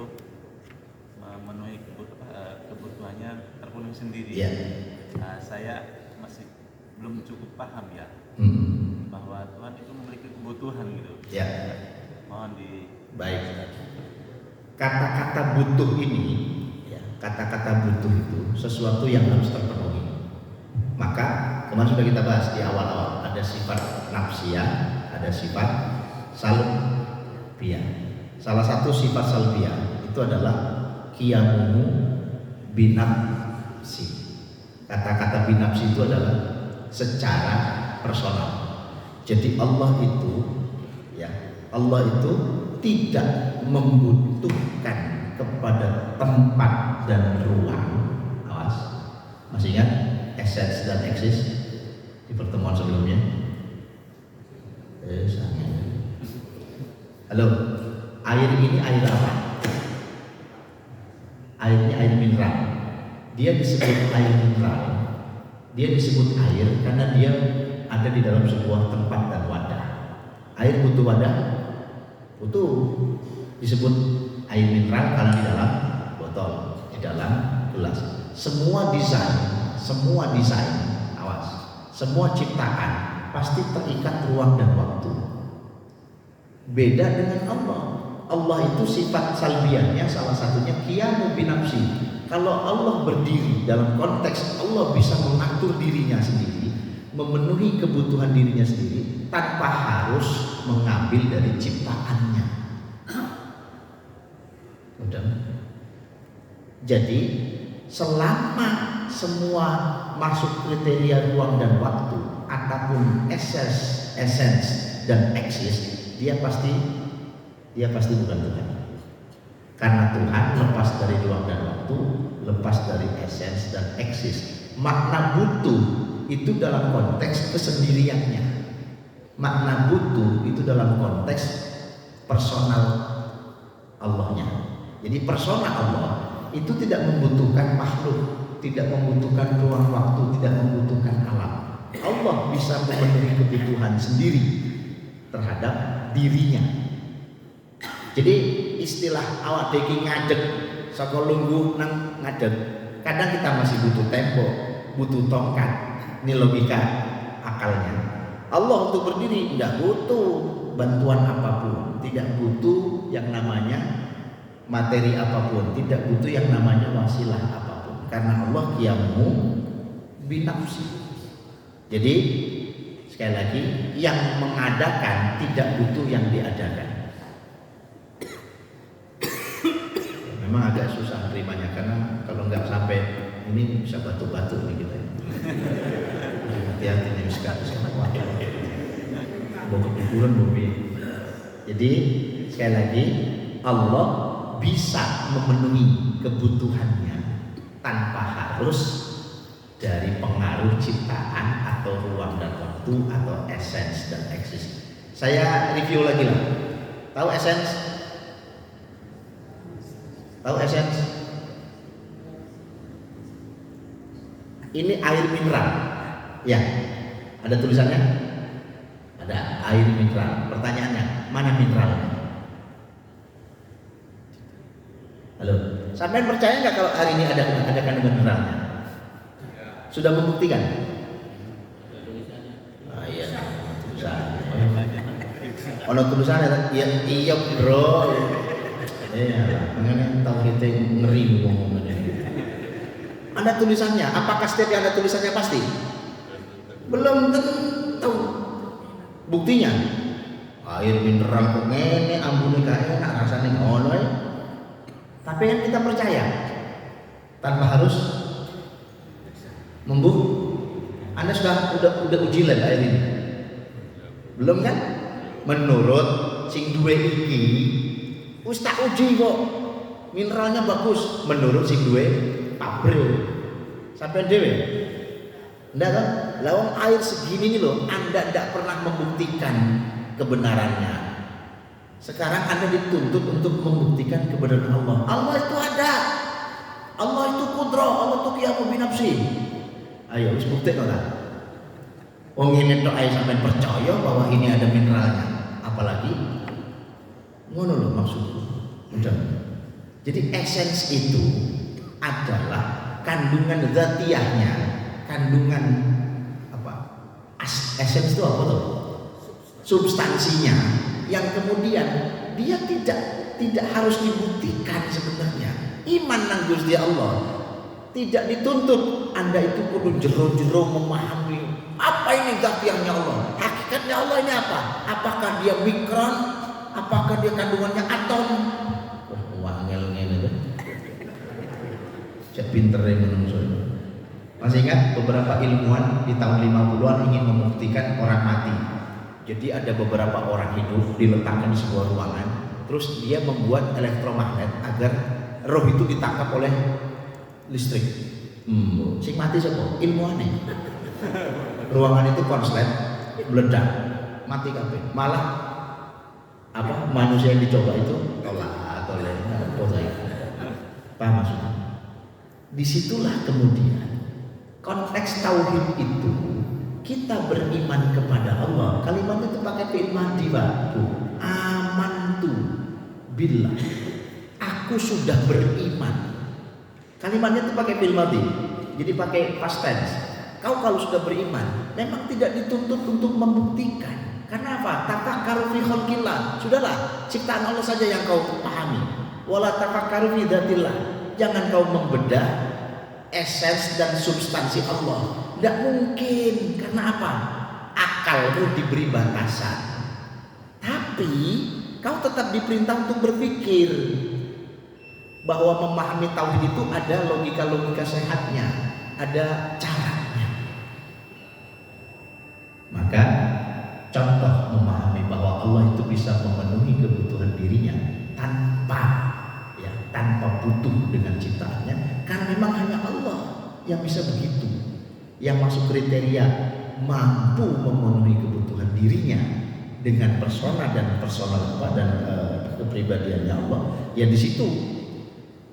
memenuhi kebutuhannya terpenuhi sendiri. Yeah. Saya masih belum cukup paham ya bahwa Tuhan itu memiliki kebutuhan gitu. Ya. Mohon di. Baik. Kata-kata butuh ini, ya, kata-kata butuh itu sesuatu yang harus terpenuhi. Maka kemarin sudah kita bahas di awal-awal, ada sifat nafsiyah, ada sifat salbiyah. Salah satu sifat salbiyah itu adalah qiyamuhu binafsi. Kata-kata binafsi itu adalah secara personal. Jadi Allah itu tidak membutuhkan kepada tempat dan ruang. Awas, masih ingat essence dan eksis di pertemuan sebelumnya? Halo, air ini air apa? Airnya air mineral. Dia disebut air mineral. Dia disebut air karena dia ada di dalam sebuah tempat dan wadah. Air butuh wadah? Butuh. Disebut air mineral karena di dalam botol, di dalam gelas. Semua desain, awas, semua ciptaan pasti terikat ruang dan waktu. Beda dengan Allah. Allah itu sifat salbiannya salah satunya qiyamu binafsi. Kalau Allah berdiri dalam konteks Allah bisa mengatur dirinya sendiri, memenuhi kebutuhan dirinya sendiri tanpa harus mengambil dari ciptaannya. Udah. Jadi selama semua masuk kriteria ruang dan waktu ataupun essence dan eksis, dia pasti bukan Tuhan. Karena Tuhan lepas dari ruang dan waktu, lepas dari essence dan eksis. Makna butuh itu dalam konteks kesendiriannya. Makna butuh itu dalam konteks personal Allahnya. Jadi personal Allah itu tidak membutuhkan makhluk, tidak membutuhkan ruang waktu, tidak membutuhkan alam. Allah bisa memenuhi kebutuhan sendiri terhadap dirinya. Jadi istilah awak deki ngadeg saka lungguh nang ngadeg, kadang kita masih butuh tembok, butuh tongkat. Ini logika akalnya. Allah untuk berdiri tidak butuh bantuan apapun, tidak butuh yang namanya materi apapun, tidak butuh yang namanya wasilah apapun, karena Allah qiyamuhu binafsi. Jadi sekali lagi, yang mengadakan tidak butuh yang diadakan. Memang agak susah terimanya karena kalau nggak sampai ini bisa batu-batu nih kita. Hati-hati nih sekarang waktu. Bawa kuburan bumi. Jadi sekali lagi, Allah bisa memenuhi kebutuhannya tanpa harus dari pengaruh ciptaan atau ruang dan waktu atau essence dan eksis. Saya review lagi lah. Tahu essence? Tahu essence? Ini air mineral. Ya, ada tulisannya? Ada air mineral. Pertanyaannya, mana mineralnya? Halo, sampai percaya nggak kalau hari ini ada kandungan mineralnya? Sudah membuktikan? Ah iya, tulisan. Ono tulisannya, iya bro. Iya, mengenai tahu kita ngeri ngomongnya. Ada tulisannya. Apakah setiap yang ada tulisannya pasti? Belum tentu. Buktinya, air mineral kok ngene, ambune kae enak rasane ngono ya. Tapi kan kita percaya tanpa harus Anda udah uji lab air ini? Belum kan? Menurut sing duwe iki wis tak uji kok. Mineralnya bagus menurut sing duwe pabrik. Sampai dhewe. Ndak kan? Lawang air segini nih loh, Anda tidak pernah membuktikan kebenarannya. Sekarang Anda dituntut untuk membuktikan kebenaran Allah. Allah itu ada. Allah itu kudrah, Allah itu qiyamu binafsi. Ayo, wis bukti ora? Wong ngene tok ae sampean percaya bahwa ini ada mineralnya. Apalagi ngono lho maksudku. Udah. Jadi essence itu adalah kandungan zatiahnya, kandungan apa? Essence itu apa tuh? Substansinya yang kemudian dia tidak harus dibuktikan sebenarnya. Iman nang Gusti Allah tidak dituntut Anda itu kudu jero-jero memahami apa ini zatiahnya Allah, hakikatnya Allah ini apa, apakah dia mikron, apakah dia kandungannya atom. Wah ngel ngene. pintere menungso. Masih ingat beberapa ilmuwan di tahun 50-an ingin membuktikan orang mati. Jadi ada beberapa orang hidup diletakkan di sebuah ruangan, terus dia membuat elektromagnet agar roh itu ditangkap oleh listrik. Sing mati siapa? Ilmuwannya. Ruangan itu konslet, meledak, mati kabeh. Malah apa manusia yang dicoba itu tolak paham maksudnya? Disitulah kemudian konteks tauhid itu kita beriman kepada Allah. Kalimatnya itu pakai fi'il madhi, Pak. Amantu billah. Aku sudah beriman. Kalimatnya itu pakai fi'il madhi. Jadi pakai past tense. Kau kalau sudah beriman, memang tidak dituntut untuk membuktikan. Karena apa? Tafakkaru fi khalqillah. Sudahlah, ciptaan Allah saja yang kau pahami. Wala tafakkaru fi dzatillah. Jangan kau membedah esens dan substansi Allah. Tidak mungkin. Karena apa? Akalmu diberi batasan. Tapi kau tetap diperintah untuk berpikir bahwa memahami tauhid itu ada logika-logika sehatnya, ada caranya. Maka contoh memahami bahwa Allah itu bisa memenuhi kebutuhan dirinya tanpa butuh dengan ciptaannya, karena memang hanya Allah yang bisa begitu, yang masuk kriteria mampu memenuhi kebutuhan dirinya dengan persona dan personal dan kepribadiannya Allah. Ya di situ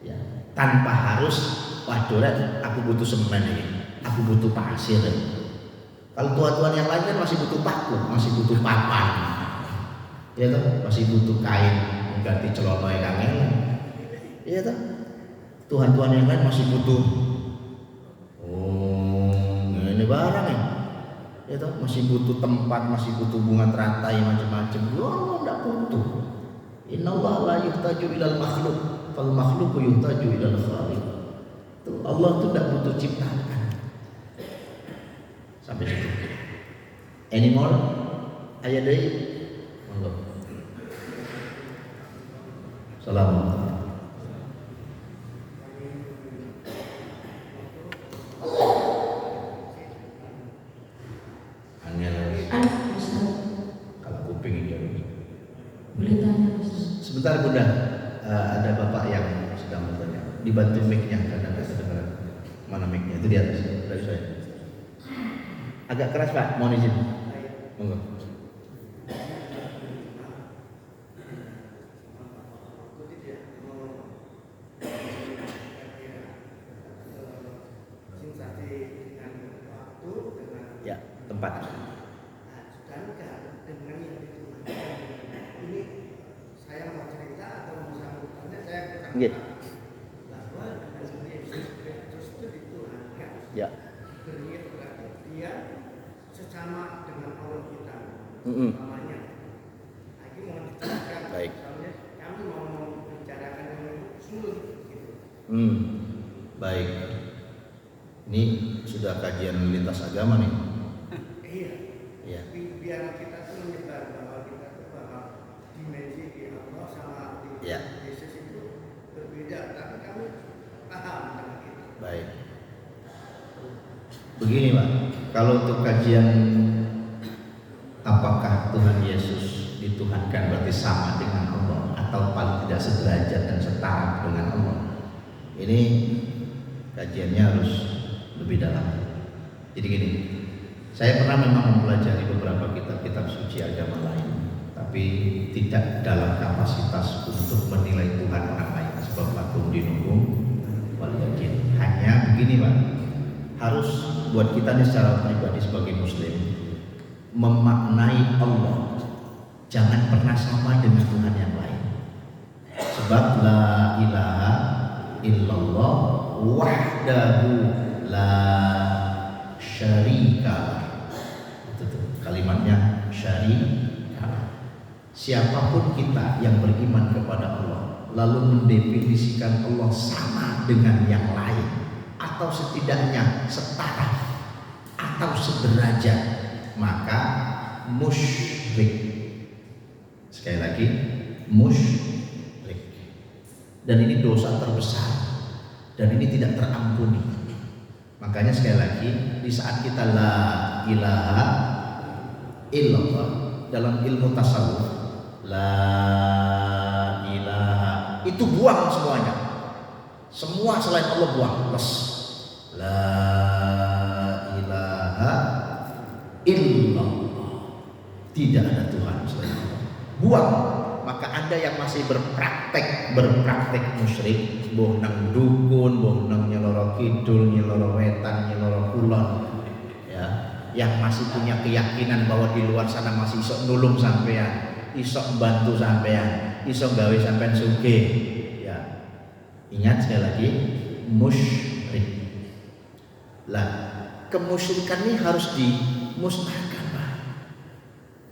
ya, tanpa harus waduh aku butuh semen ini, aku butuh pasir. Kalau tuan-tuan yang lain kan masih butuh paku, masih butuh papan, ya toh, masih butuh kain mengganti celana yang kangen, ya toh. Tuhan-tuhan yang lain masih butuh, ini barang ya toh, masih butuh tempat, masih butuh bunga teratai macam-macam. Allah tidak butuh. Inna Allah la yuhtaju ilal makhluk, fal makhluku yuhtaju ilal khaliq. Allah itu tidak butuh ciptaan. Sampai situ. Any more? Ayat dari monggo. Assalamualaikum. Kalau kuping ini. Boleh tanya, Ustaz? Sebentar Bunda, ada bapak yang sedang bertanya. Dibantu mic-nya karena nggak kedengaran. Mana mic-nya? Itu di atas dari saya. Agak keras Pak, mohon izin. Monggo. Ya, tempat. Ini saya mau cerita atau mau sambutannya saya Nggih. bahwa dengan Yesus Kristus itu di Tuhan Ya. berniat berarti dia sesama dengan Allah kita namanya. Lagi mau diceritakan. Baik. Soalnya kami mau membicarakan dengan sungguh gitu. Baik. Ini sudah kajian lintas agama nih. Iya. Iya. Biar kita tuh menyebar bahwa kita tuh bahwa dimensi di Allah sama di Ya. Yesus itu berbeda, tapi kami paham dengan itu. Baik. Begini Pak, kalau untuk kajian apakah Tuhan Yesus dituhankan berarti sama dengan Allah atau paling tidak sederajat dan setara dengan Allah, ini kajiannya harus lebih dalam. Jadi gini, saya pernah memang mempelajari beberapa kitab-kitab suci agama lain, tapi tidak dalam kapasitas untuk menilai Tuhan orang lain. Sebab lakum dinukum wal yakin. Hanya begini Pak, harus buat kita nih secara pribadi sebagai muslim memaknai Allah jangan pernah sama dengan Tuhan yang lain. Sebab la ilaha illallah wahdahu la syarika. Itu tuh kalimatnya syarika. Siapapun kita yang beriman kepada Allah lalu mendefinisikan Allah sama dengan yang lain atau setidaknya setara atau sederajat, maka musyrik. Sekali lagi, musyrik. Dan ini dosa terbesar. dan ini tidak terampuni. Makanya sekali lagi, di saat kita la ilaha illallah dalam ilmu tasawuf, la ilaha itu buang semuanya, semua selain Allah buang, les. La ilaha illallah, tidak ada Tuhan selain Allah, buang. Maka Anda yang masih berpraktek musyrik, boh nang dukun, boh nang nyeloro kidul, nyeloro wetan, nyeloro kulon, ya, yang masih punya keyakinan bahwa di luar sana masih iso nulung sampean, iso bantu sampean, iso gawe sampean sugih, ya. Ingat sekali lagi, musyrik. Lah, kemusyrikan ini harus dimusnahkan, Pak.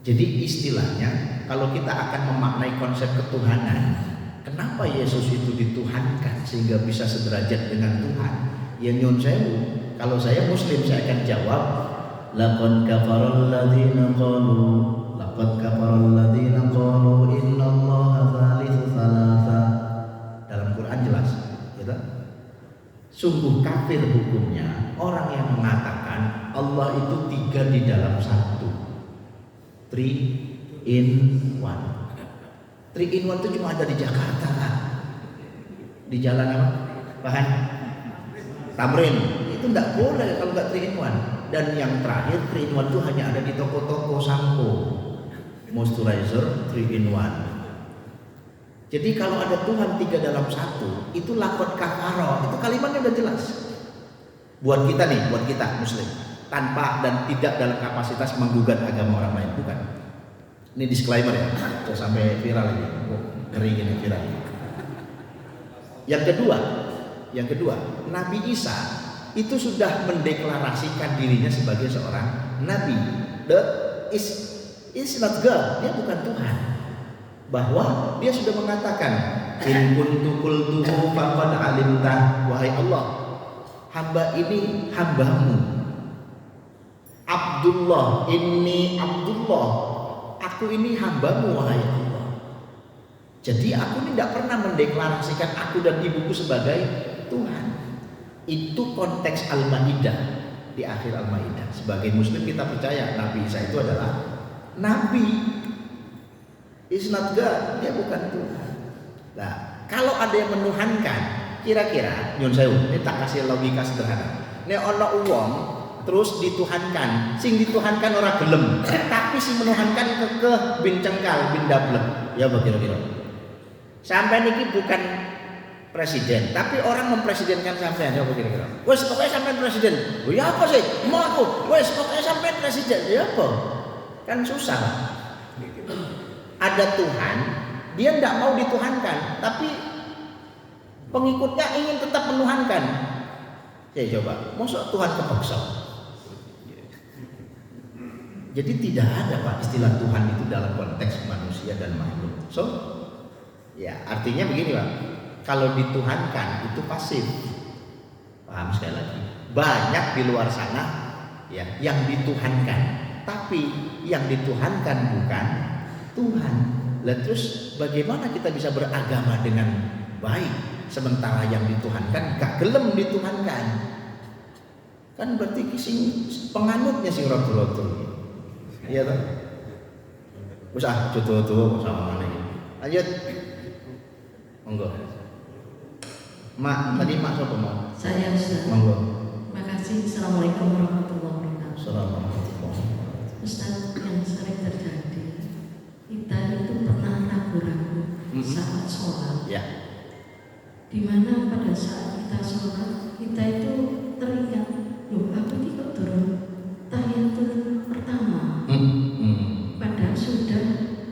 Jadi istilahnya, kalau kita akan memaknai konsep ketuhanan, kenapa Yesus itu dituhankan sehingga bisa sederajat dengan Tuhan? Ya nyun sewu, kalau saya Muslim saya akan jawab, laqad kafarul ladzina qalu innallaha tsalitsu tsalatsa. Dalam Quran jelas, gitu. Sungguh kafir hukumnya orang yang mengatakan Allah itu 3 di dalam 1. 3 in 1. 3 in 1 itu cuma ada di Jakarta, kan? Di jalan apa? Bahan Tamrin. Itu enggak boleh kalau enggak 3 in 1. Dan yang terakhir 3 in 1 itu hanya ada di toko-toko sampo. Moisturizer 3 in 1. Jadi kalau ada Tuhan 3 dalam 1, itu laqad kafara. Itu kalimatnya udah jelas. Buat kita nih, buat kita Muslim, tanpa dan tidak dalam kapasitas menggugat agama orang lain, bukan. Ini disclaimer ya, sudah sampai viral ini, ngeri gini viral. Yang kedua, Nabi Isa itu sudah mendeklarasikan dirinya sebagai seorang nabi. Is not God, dia bukan Tuhan. Bahwa dia sudah mengatakan, in kuntu qultuhu faqad alimta, wahai Allah, hamba ini hambamu. Abdullah, inni Abdullah, aku ini hambamu wahai Allah. Jadi aku ini tidak pernah mendeklarasikan aku dan ibuku sebagai Tuhan. Itu konteks Al-Maidah, di akhir Al-Maidah. Sebagai Muslim kita percaya Nabi Isa itu adalah Nabi. Is not God, dia bukan Tuhan. Nah, kalau ada yang menuhankan, kira-kira nyun sewu, ini tak kasih logika sederhana. Nek ono uwong terus dituhankan, sing dituhankan ora gelem, tapi sing menuhankan kekeh bin cengkal bin dablek. Ya kira-kira. Sampai niki bukan presiden, tapi orang mempresidenkan sampean, ya kira-kira. Wes pokoknya sampean presiden. Oh ya apa sih? Mau aku. Wes pokoknya sampean presiden. Ya apa? Kan susah. Ada Tuhan, dia tidak mau dituhankan, tapi pengikutnya ingin tetap menuhankan. Saya coba, maksud Tuhan kepeksa. Jadi tidak ada Pak istilah Tuhan itu dalam konteks manusia dan makhluk. So, ya artinya begini Pak, kalau dituhankan itu pasif. Paham sekali lagi. Banyak di luar sana ya yang dituhankan, tapi yang dituhankan bukan Tuhan. Lah terus bagaimana kita bisa beragama dengan baik sementara yang dituhankan gak gelem dituhankan? Kan berarti sing penganutnya sing rotul-rotul. Iya toh? Usah jodoh-jodoh sama mana ini. Lanjut. Monggo. Mak, tadi Mak sapa mau? Saya Ustaz. Monggo. Makasih. Assalamualaikum warahmatullahi wabarakatuh. Assalamualaikum. Ustaz, yang sering terjadi, kita itu pernah ragu-ragu saat sholat. Ya. Dimana pada saat kita sholat, kita itu teringat, loh aku ini kok turun tahiyatul pertama. Padahal sudah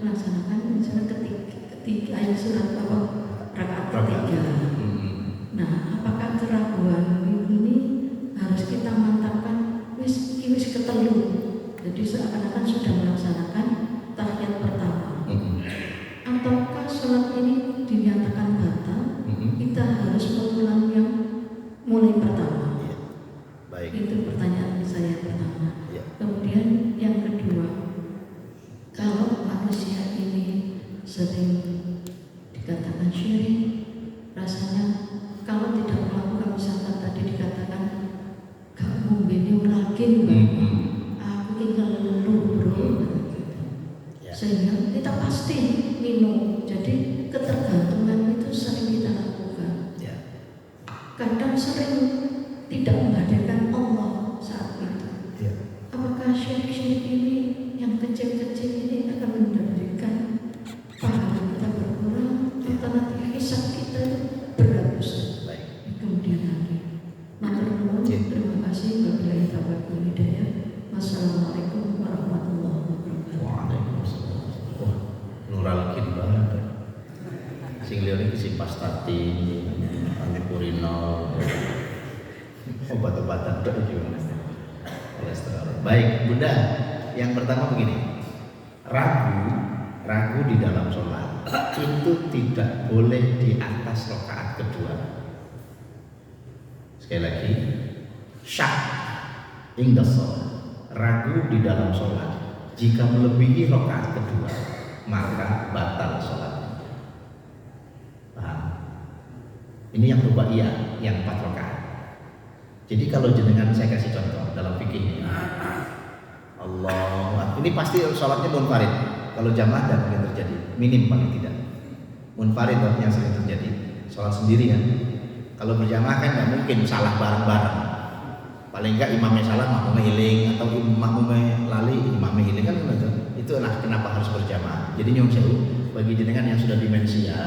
melaksanakan surat ketiga ayat surat apa rakaat ketiga. Nah, apakah keraguan ini harus kita mantapkan wis ketelu? Jadi seakan-akan sudah melaksanakan tahiyat pertama. Ataukah sholat ini dinyatakan batal? Kita harus mengulang yang mulai pertama. Ya. Baik. Itu pertanyaan saya pertama. Ya. Kemudian yang kedua, kalau manusia ini sering dikatakan syirik, rasanya kalau tidak melakukan pasti minum. Jadi ketergantungan itu sering kita lakukan. Ya. Kadang sering tidak menghadirkan Allah saat itu. Ya. Apakah syirik-syirik ini yang kecil-kecil ini akan mendapatkan pahala kita berkurang atau nanti hisab kita itu berat Ustaz? Baik. Di kemudian hari. Matur nuwun, terima kasih. Wabillahi taufiq wal hidayah. Wassalamualaikum warahmatullahi wabarakatuh. Waalaikumsalam. Wah, nuralkin banget. Sing liya iki sipastatin, alpurinol, obat-obatan tok iki kolesterol. Baik, Bunda. Yang pertama begini. Ragu di dalam sholat itu tidak boleh di atas rakaat kedua. Sekali lagi, syak inda sholat. Ragu di dalam sholat jika melebihi rakaat kedua maka batal sholatnya. Paham? Ini yang rubaiyah, yang 4 rakaat. Jadi kalau jenengan, saya kasih contoh dalam fikih ini. Allah, ini pasti sholatnya munfarid. Kalau jamaah tidak mungkin terjadi, minim paling tidak. Munfarid yang sering terjadi, sholat sendiri kan. Kalau berjamaah kan nggak mungkin salah bareng-bareng. Paling enggak imamnya salah, makmumnya hiling, atau makmumnya lali, imamnya hiling kan gitu. Itulah kenapa harus berjamaah. Jadi nyuwun sewu bagi jenengan yang sudah demensia,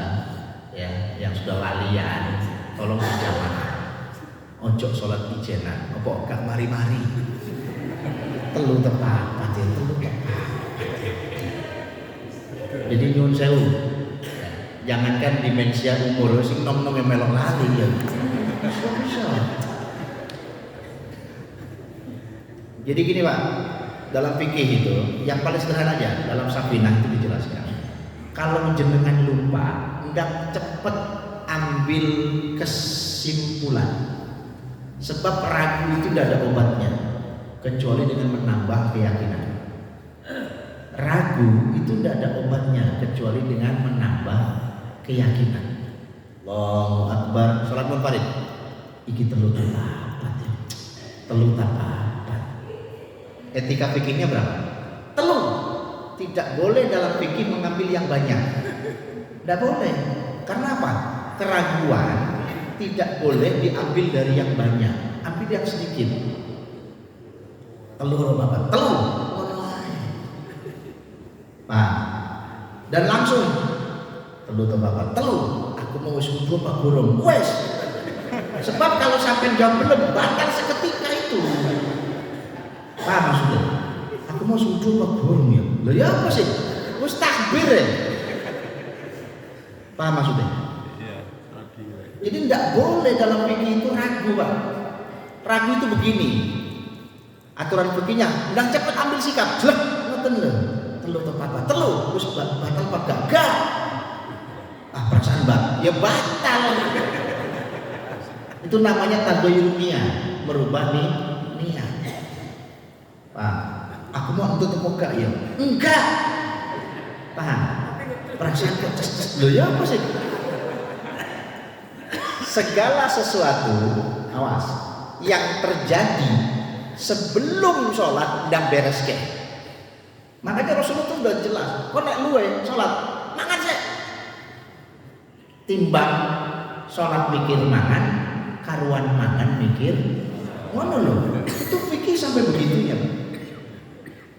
ya, yang sudah lalian, tolong berjamaah. Ojo sholat ijenan, apa gak mari-mari. Telu tepat, telu tepat. Jadi nyuwun sewu. Jangankan demensia umur sing nom-nom yang melok lali ya. Bisa. Jadi gini Pak, dalam fikih itu yang paling sederhana aja, dalam Safinah itu dijelaskan. Kalau jenengan lupa, ndak cepet ambil kesimpulan. Sebab ragu itu tidak ada obatnya kecuali dengan menambah keyakinan. Ragu itu tidak ada obatnya kecuali dengan menambah keyakinan. Allahu Akbar, salat munfarid. Iki telu tapat ya. Telu tapat. Etika fikihnya berapa? Telu. Tidak boleh dalam fikih mengambil yang banyak. Tidak boleh. Karena apa? Keraguan tidak boleh diambil dari yang banyak. Ambil yang sedikit. Telu apa? Telu. Nah, dan langsung telu atau bapak telu. Aku mau wis wudu apa gurung? Wes. Sebab kalau sampai jam belum batal seketika itu. Paham maksudnya? Aku mau wudu apa gurung ya? Lah ya apa sih? Wis takbir ya. Paham maksudnya? Jadi tidak boleh dalam fikih itu ragu, Pak. Ragu itu begini. Aturan fikihnya, ndang cepet ambil sikap. Jelek, ngoten lho. Telu atau apa? Telu, terus batal apa gak? Ah perasaan ya batal. Itu namanya taghayyur niat, merubah niat. Pak, aku mau untuk gak ya? Enggak. Paham? Perasaan keces loh ya apa sih? Segala sesuatu, awas, yang terjadi sebelum sholat dan beres ke. Makanya Rasulullah itu udah jelas. Kok nek luwe sholat, mangan sih. Timbang sholat mikir mangan, karuan mangan mikir. Ngono loh. Itu fikih sampai begitunya.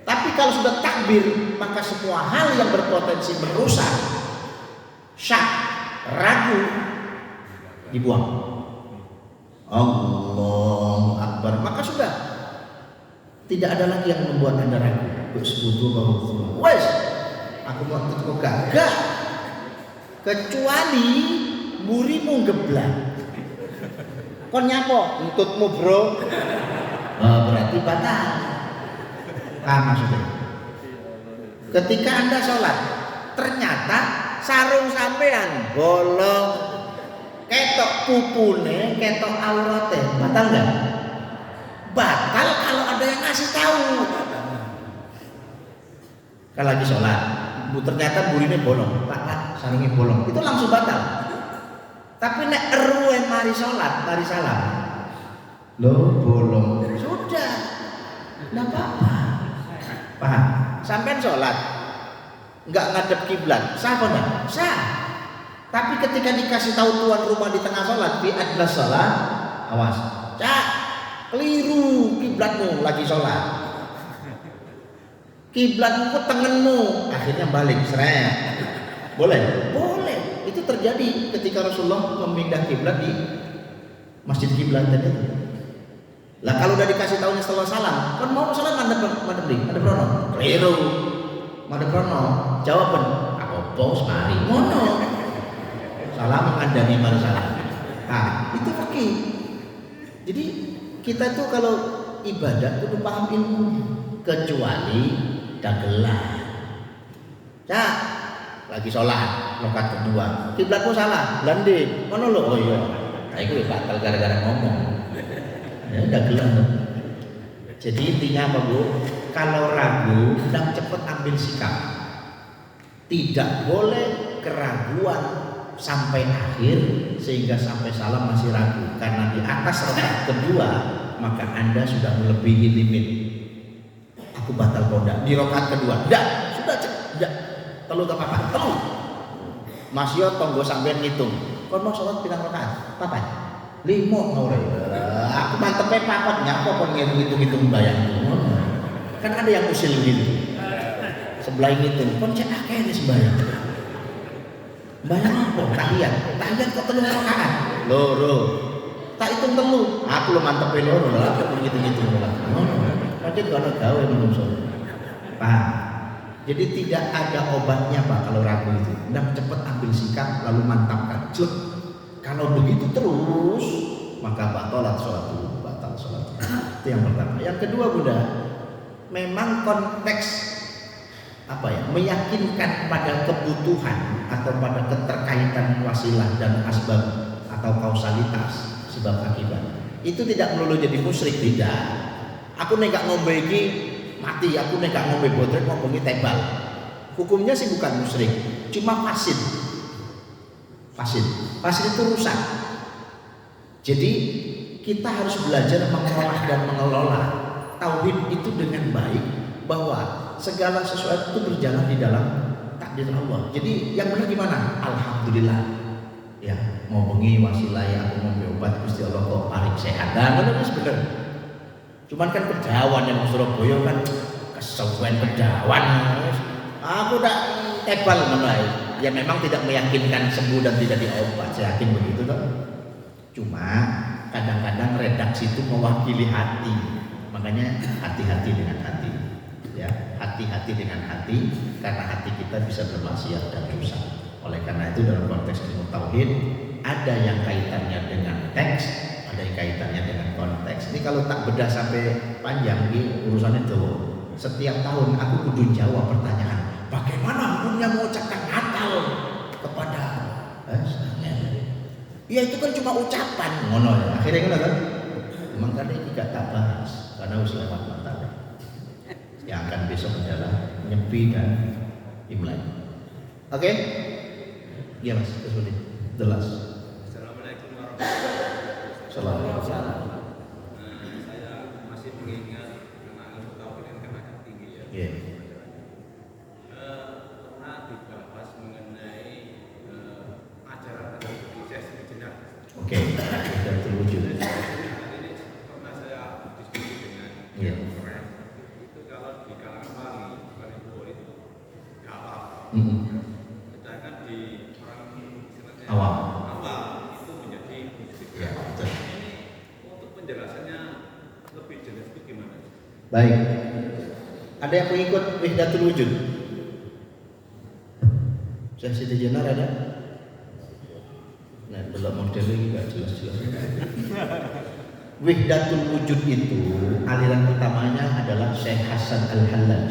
Tapi kalau sudah takbir, maka semua hal yang berpotensi merusak, syak, ragu, dibuang. Allahu Akbar. Maka sudah tidak ada lagi yang membuat Anda ragu. Bersekutu bahwa wes aku mau tutup gagah kecuali burimu geblak. Kon nyapo entutmu bro. Berarti batal. Paham maksudnya? Ketika Anda sholat ternyata sarung sampean bolong, ketok pupune, ketok aurate, batal enggak? Batal kalau ada yang ngasih tahu. Kalau lagi sholat, ternyata burine bolong, Pak, sarungnya bolong, itu langsung batal. Tapi nek eruwe mari sholat, mari salam, lo bolong, sudah, nggak apa-apa. Paham? Sampai sholat, nggak ngadep kiblat, sah apa enggak? Sah. Tapi ketika dikasih tahu tuan rumah di tengah sholat, fi adna sholat, awas, cak, keliru kiblatmu lagi sholat. Kiblatmu ke tengenmu, akhirnya balik seret. Boleh? Boleh. Itu terjadi ketika Rasulullah memindah kiblat di masjid kiblat tadi. Lah kalau udah dikasih tahunya setelah salam, kan mau sholat madep rono, keliru. Madep rono, jawaban, apa semari, ngono. Salam mengandani mari salam. Nah, itu fakih. Jadi kita tuh kalau ibadah kudu paham ilmu, kecuali dagelan. Cak, lagi sholat, rakaat kedua, kiblatmu salah, landing, mana lo? Oh iya, nah itu batal gara-gara ngomong. Ya dagelan tuh. Jadi intinya apa bu? Kalau ragu, hendak cepat ambil sikap. Tidak boleh keraguan sampai akhir sehingga sampai salam masih ragu. Karena di atas rakaat kedua maka Anda sudah melebihi limit. Aku batal koda di rakaat kedua. Sudah tidak. Telu gak apa-apa. Telu. Mas yo tonggo sampean ngitung. Kon mau sholat pirang rakaat? Papat. 5 ora. Aku mantepe papat nyapa kon ngitung-ngitung bayang. Kan ada yang usil gitu. Sebelah ngitung, kon cek akeh ne sembayang. Bayang apa? Tahiyat kok 3 rakaat. Loro. Tak hitung telu. Aku lo mantepe loro lah kok ngitung-ngitung lah. Pancen kono gawe menungso. Paham? Jadi tidak ada obatnya Pak kalau ragu itu. Hendak cepat ambil sikap lalu mantapkan. Kalau begitu terus maka batal sholat. Itu yang pertama. Yang kedua Bunda, memang konteks meyakinkan pada kebutuhan atau pada keterkaitan wasilah dan asbab atau kausalitas sebab akibat. Itu tidak melulu jadi musyrik, tidak. Aku nek gak ngombe iki mati, aku nek gak ngombe botrek ngombe tebal. Hukumnya sih bukan musyrik, cuma fasid. Fasid itu rusak. Jadi kita harus belajar mengolah dan mengelola tauhid itu dengan baik, bahwa segala sesuatu itu berjalan di dalam takdir Allah. Jadi yang benar gimana? Alhamdulillah. Ya, mau bengi wasilah aku mau berobat Gusti Allah kok paring sehat. Nah, benar bener. Cuman kan kedawan yang Surabaya kan kesesuaian kedawan. Aku udah tebal menilai. Ya memang tidak meyakinkan sembuh dan tidak diobat. Saya yakin begitu toh. Cuma kadang-kadang redaksi itu mewakili hati. Makanya hati-hati dengan hati. Ya, hati-hati dengan hati karena hati kita bisa bermaksiat dan rusak. Oleh karena itu dalam konteks ilmu tauhid ada yang kaitannya dengan teks, ada yang kaitannya dengan konteks. Ini kalau tak bedah sampai panjang di urusan itu. Setiap tahun aku kudu jawab pertanyaan, bagaimana hukumnya mengucapkan Natal kepada ya itu kan cuma ucapan ngono ya. Akhirnya ngono kan. Memang karena ini gak tak bahas karena wis lewat Natal. Yang akan besok adalah Nyepi dan Imlek. Oke? Iya Mas, seperti jelas. Assalamualaikum warahmatullahi wabarakatuh. Saya masih mengingat karena ilmu tauhid ini kan agak tinggi ya. Iya. Pernah dibahas mengenai ajaran Indonesia sejenak. Oke, sudah terwujud. Ini pernah saya diskusi dengan orang itu kalau di kalangan wali itu galau. Sedangkan di orang istilahnya Awam itu menjadi musik. ya, betul. Ini untuk penjelasannya lebih jelas itu gimana? Baik. Ada yang mengikut Wahdatul Wujud? Saya Siti Jenar ada? Nah, belum model lagi gak jelas-jelas. Wahdatul Wujud itu aliran pertamanya adalah Syekh Hasan Al-Hallaj.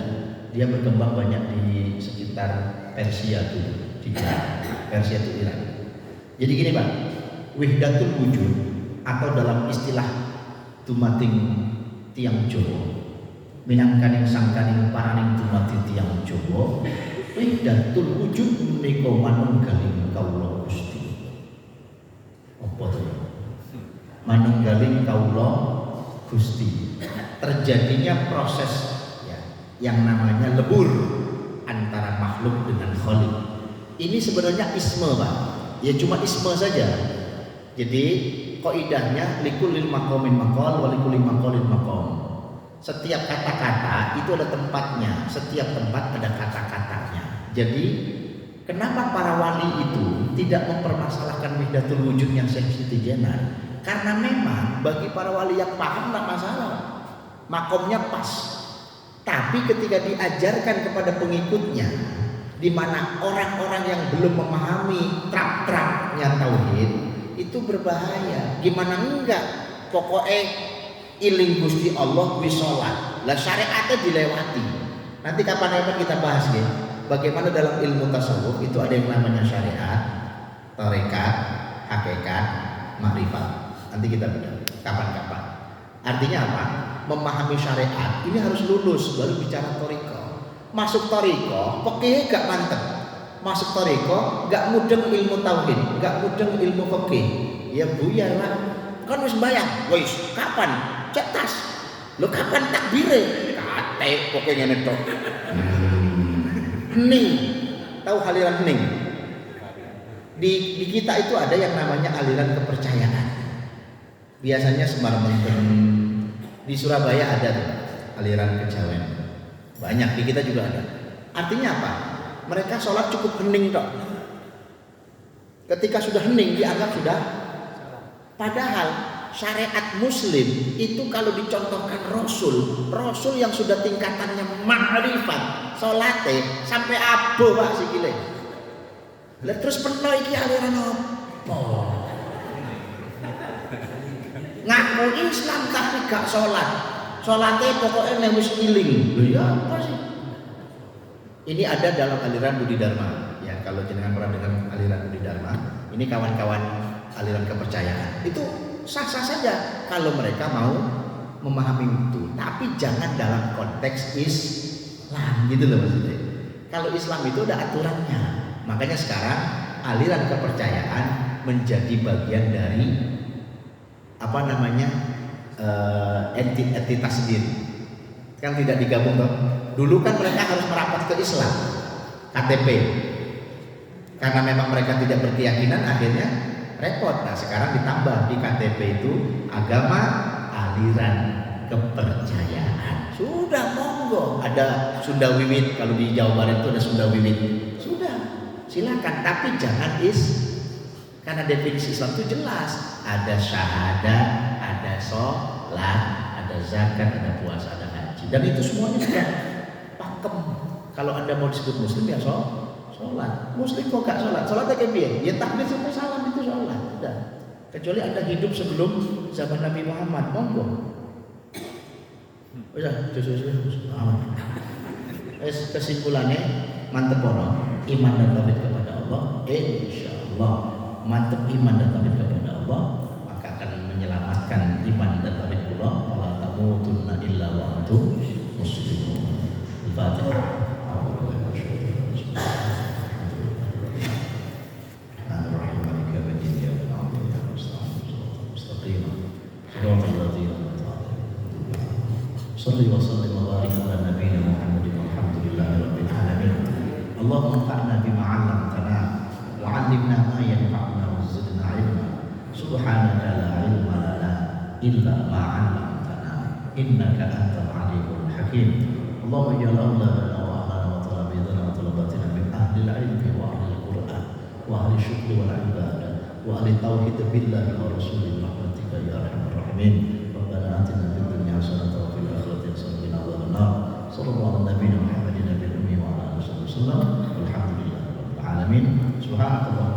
Dia berkembang banyak di sekitar Persia dulu, di Persia itu Iran. Jadi gini Pak, Wahdatul Wujud atau dalam istilah dumating tiang Jawa, minangkaning sangkaning paraning dumating tiang Jawa, Wahdatul Wujud menika manunggaling kawula Gusti. Apa to? Manunggaling kawula Gusti. Terjadinya proses ya yang namanya lebur antara makhluk dengan khalik. Ini sebenarnya isme, Pak. Ya cuma isme saja. Jadi qaidahnya likulil maqamin maqal wa likulil maqalin maqam. Setiap kata-kata itu ada tempatnya, setiap tempat ada kata-katanya. Jadi kenapa para wali itu tidak mempermasalahkan wahdatul wujud yang Siti Jenar? Karena memang bagi para wali yang paham tak masalah, makomnya pas. Tapi ketika diajarkan kepada pengikutnya, di mana orang-orang yang belum memahami trap-trapnya tauhid, itu berbahaya. Gimana enggak? Pokoknya iling Gusti Allah wis sholat. Lah syariatnya dilewati. Nanti kapan-kapan kita bahas ya. Bagaimana dalam ilmu tasawuf itu ada yang namanya syariat, tarekat, hakikat, makrifat. Nanti kita bicara kapan-kapan. Artinya apa? Memahami syariat ini harus lulus baru bicara toriko. Masuk toriko, pokoknya gak mantep. Masuk toriko, gak mudeng ilmu tauhid, gak mudeng ilmu fikih. Ya buyar lah. Kan wis bayang, wis kapan? Cetas. Lo kapan takbire? Kate pokoknya netok. Hening. Tahu aliran hening? Di kita itu ada yang namanya aliran kepercayaan. Biasanya Semar Menteng, di Surabaya ada tuh aliran kejawen. Banyak di kita juga ada. Artinya apa? Mereka sholat cukup hening dok. Ketika sudah hening dianggap sudah. Padahal syariat Muslim itu kalau dicontohkan Rasul yang sudah tingkatannya ma'rifat, sholatnya sampai abo pak sikile. Lah terus penuh iki aliran apa? Ngaku Islam tapi gak sholat. Sholatnya pokoknya wis iling. Loh ya apa sih? Ini ada dalam aliran Budi Dharma. Ya kalau jenengan pernah dengar aliran Budi Dharma, ini kawan-kawan aliran kepercayaan. Itu sah-sah saja kalau mereka mau memahami itu. Tapi jangan dalam konteks Islam gitu loh maksudnya. Kalau Islam itu ada aturannya. Makanya sekarang aliran kepercayaan menjadi bagian dari apa namanya entitas sendiri. Kan tidak digabung toh. Dulu kan mereka harus merapat ke Islam, KTP. Karena memang mereka tidak berkeyakinan akhirnya repot. Nah sekarang ditambah di KTP itu agama aliran kepercayaan. Sudah monggo. Ada Sunda Wiwit, kalau di Jawa Barat itu ada Sunda Wiwit. Sudah silakan. Tapi jangan karena definisi Islam itu jelas. Ada syahadat, ada sholat, ada zakat, ada puasa, ada haji. Dan itu semuanya sudah pakem. Kalau Anda mau disebut Muslim ya sholat. Muslim kok gak sholat? Sholatnya kayak biar. Ya takbir sampai salam itu sholat. Udah. Kecuali Anda hidup sebelum zaman Nabi Muhammad, monggo. Udah, kesimpulannya mantep orang iman dan tauhid kepada Allah. Insyaallah mantep iman dan tauhid kepada Allah, maka akan menyelamatkan iman dan tauhid Allah. Wala tamutunna illa wa antum muslimun. Al-Fatihah. صلي وسلم وبارك على نبينا محمد والحمد لله رب العالمين. اللهم انفعنا بما علمتنا وعلمنا ما ينفعنا وزدنا علما. سبحانك لا علم لنا الا ما علمتنا انك انت العليم الحكيم. اللهم اجعل اولادنا واهلنا وطلابنا وطلباتنا من اهل العلم واهل القران واهل الشكر والعباده واهل التوحيد بالله ورسوله برحمتك يا ارحم الراحمين. ربنا اتنا في الدنيا حسنه وفي الاخره حسنه وقنا عذاب النار. صلى الله على نبينا محمد النبي الامي وعلى اله وصحبه وسلم والحمد لله رب العالمين. سبحانك اللهم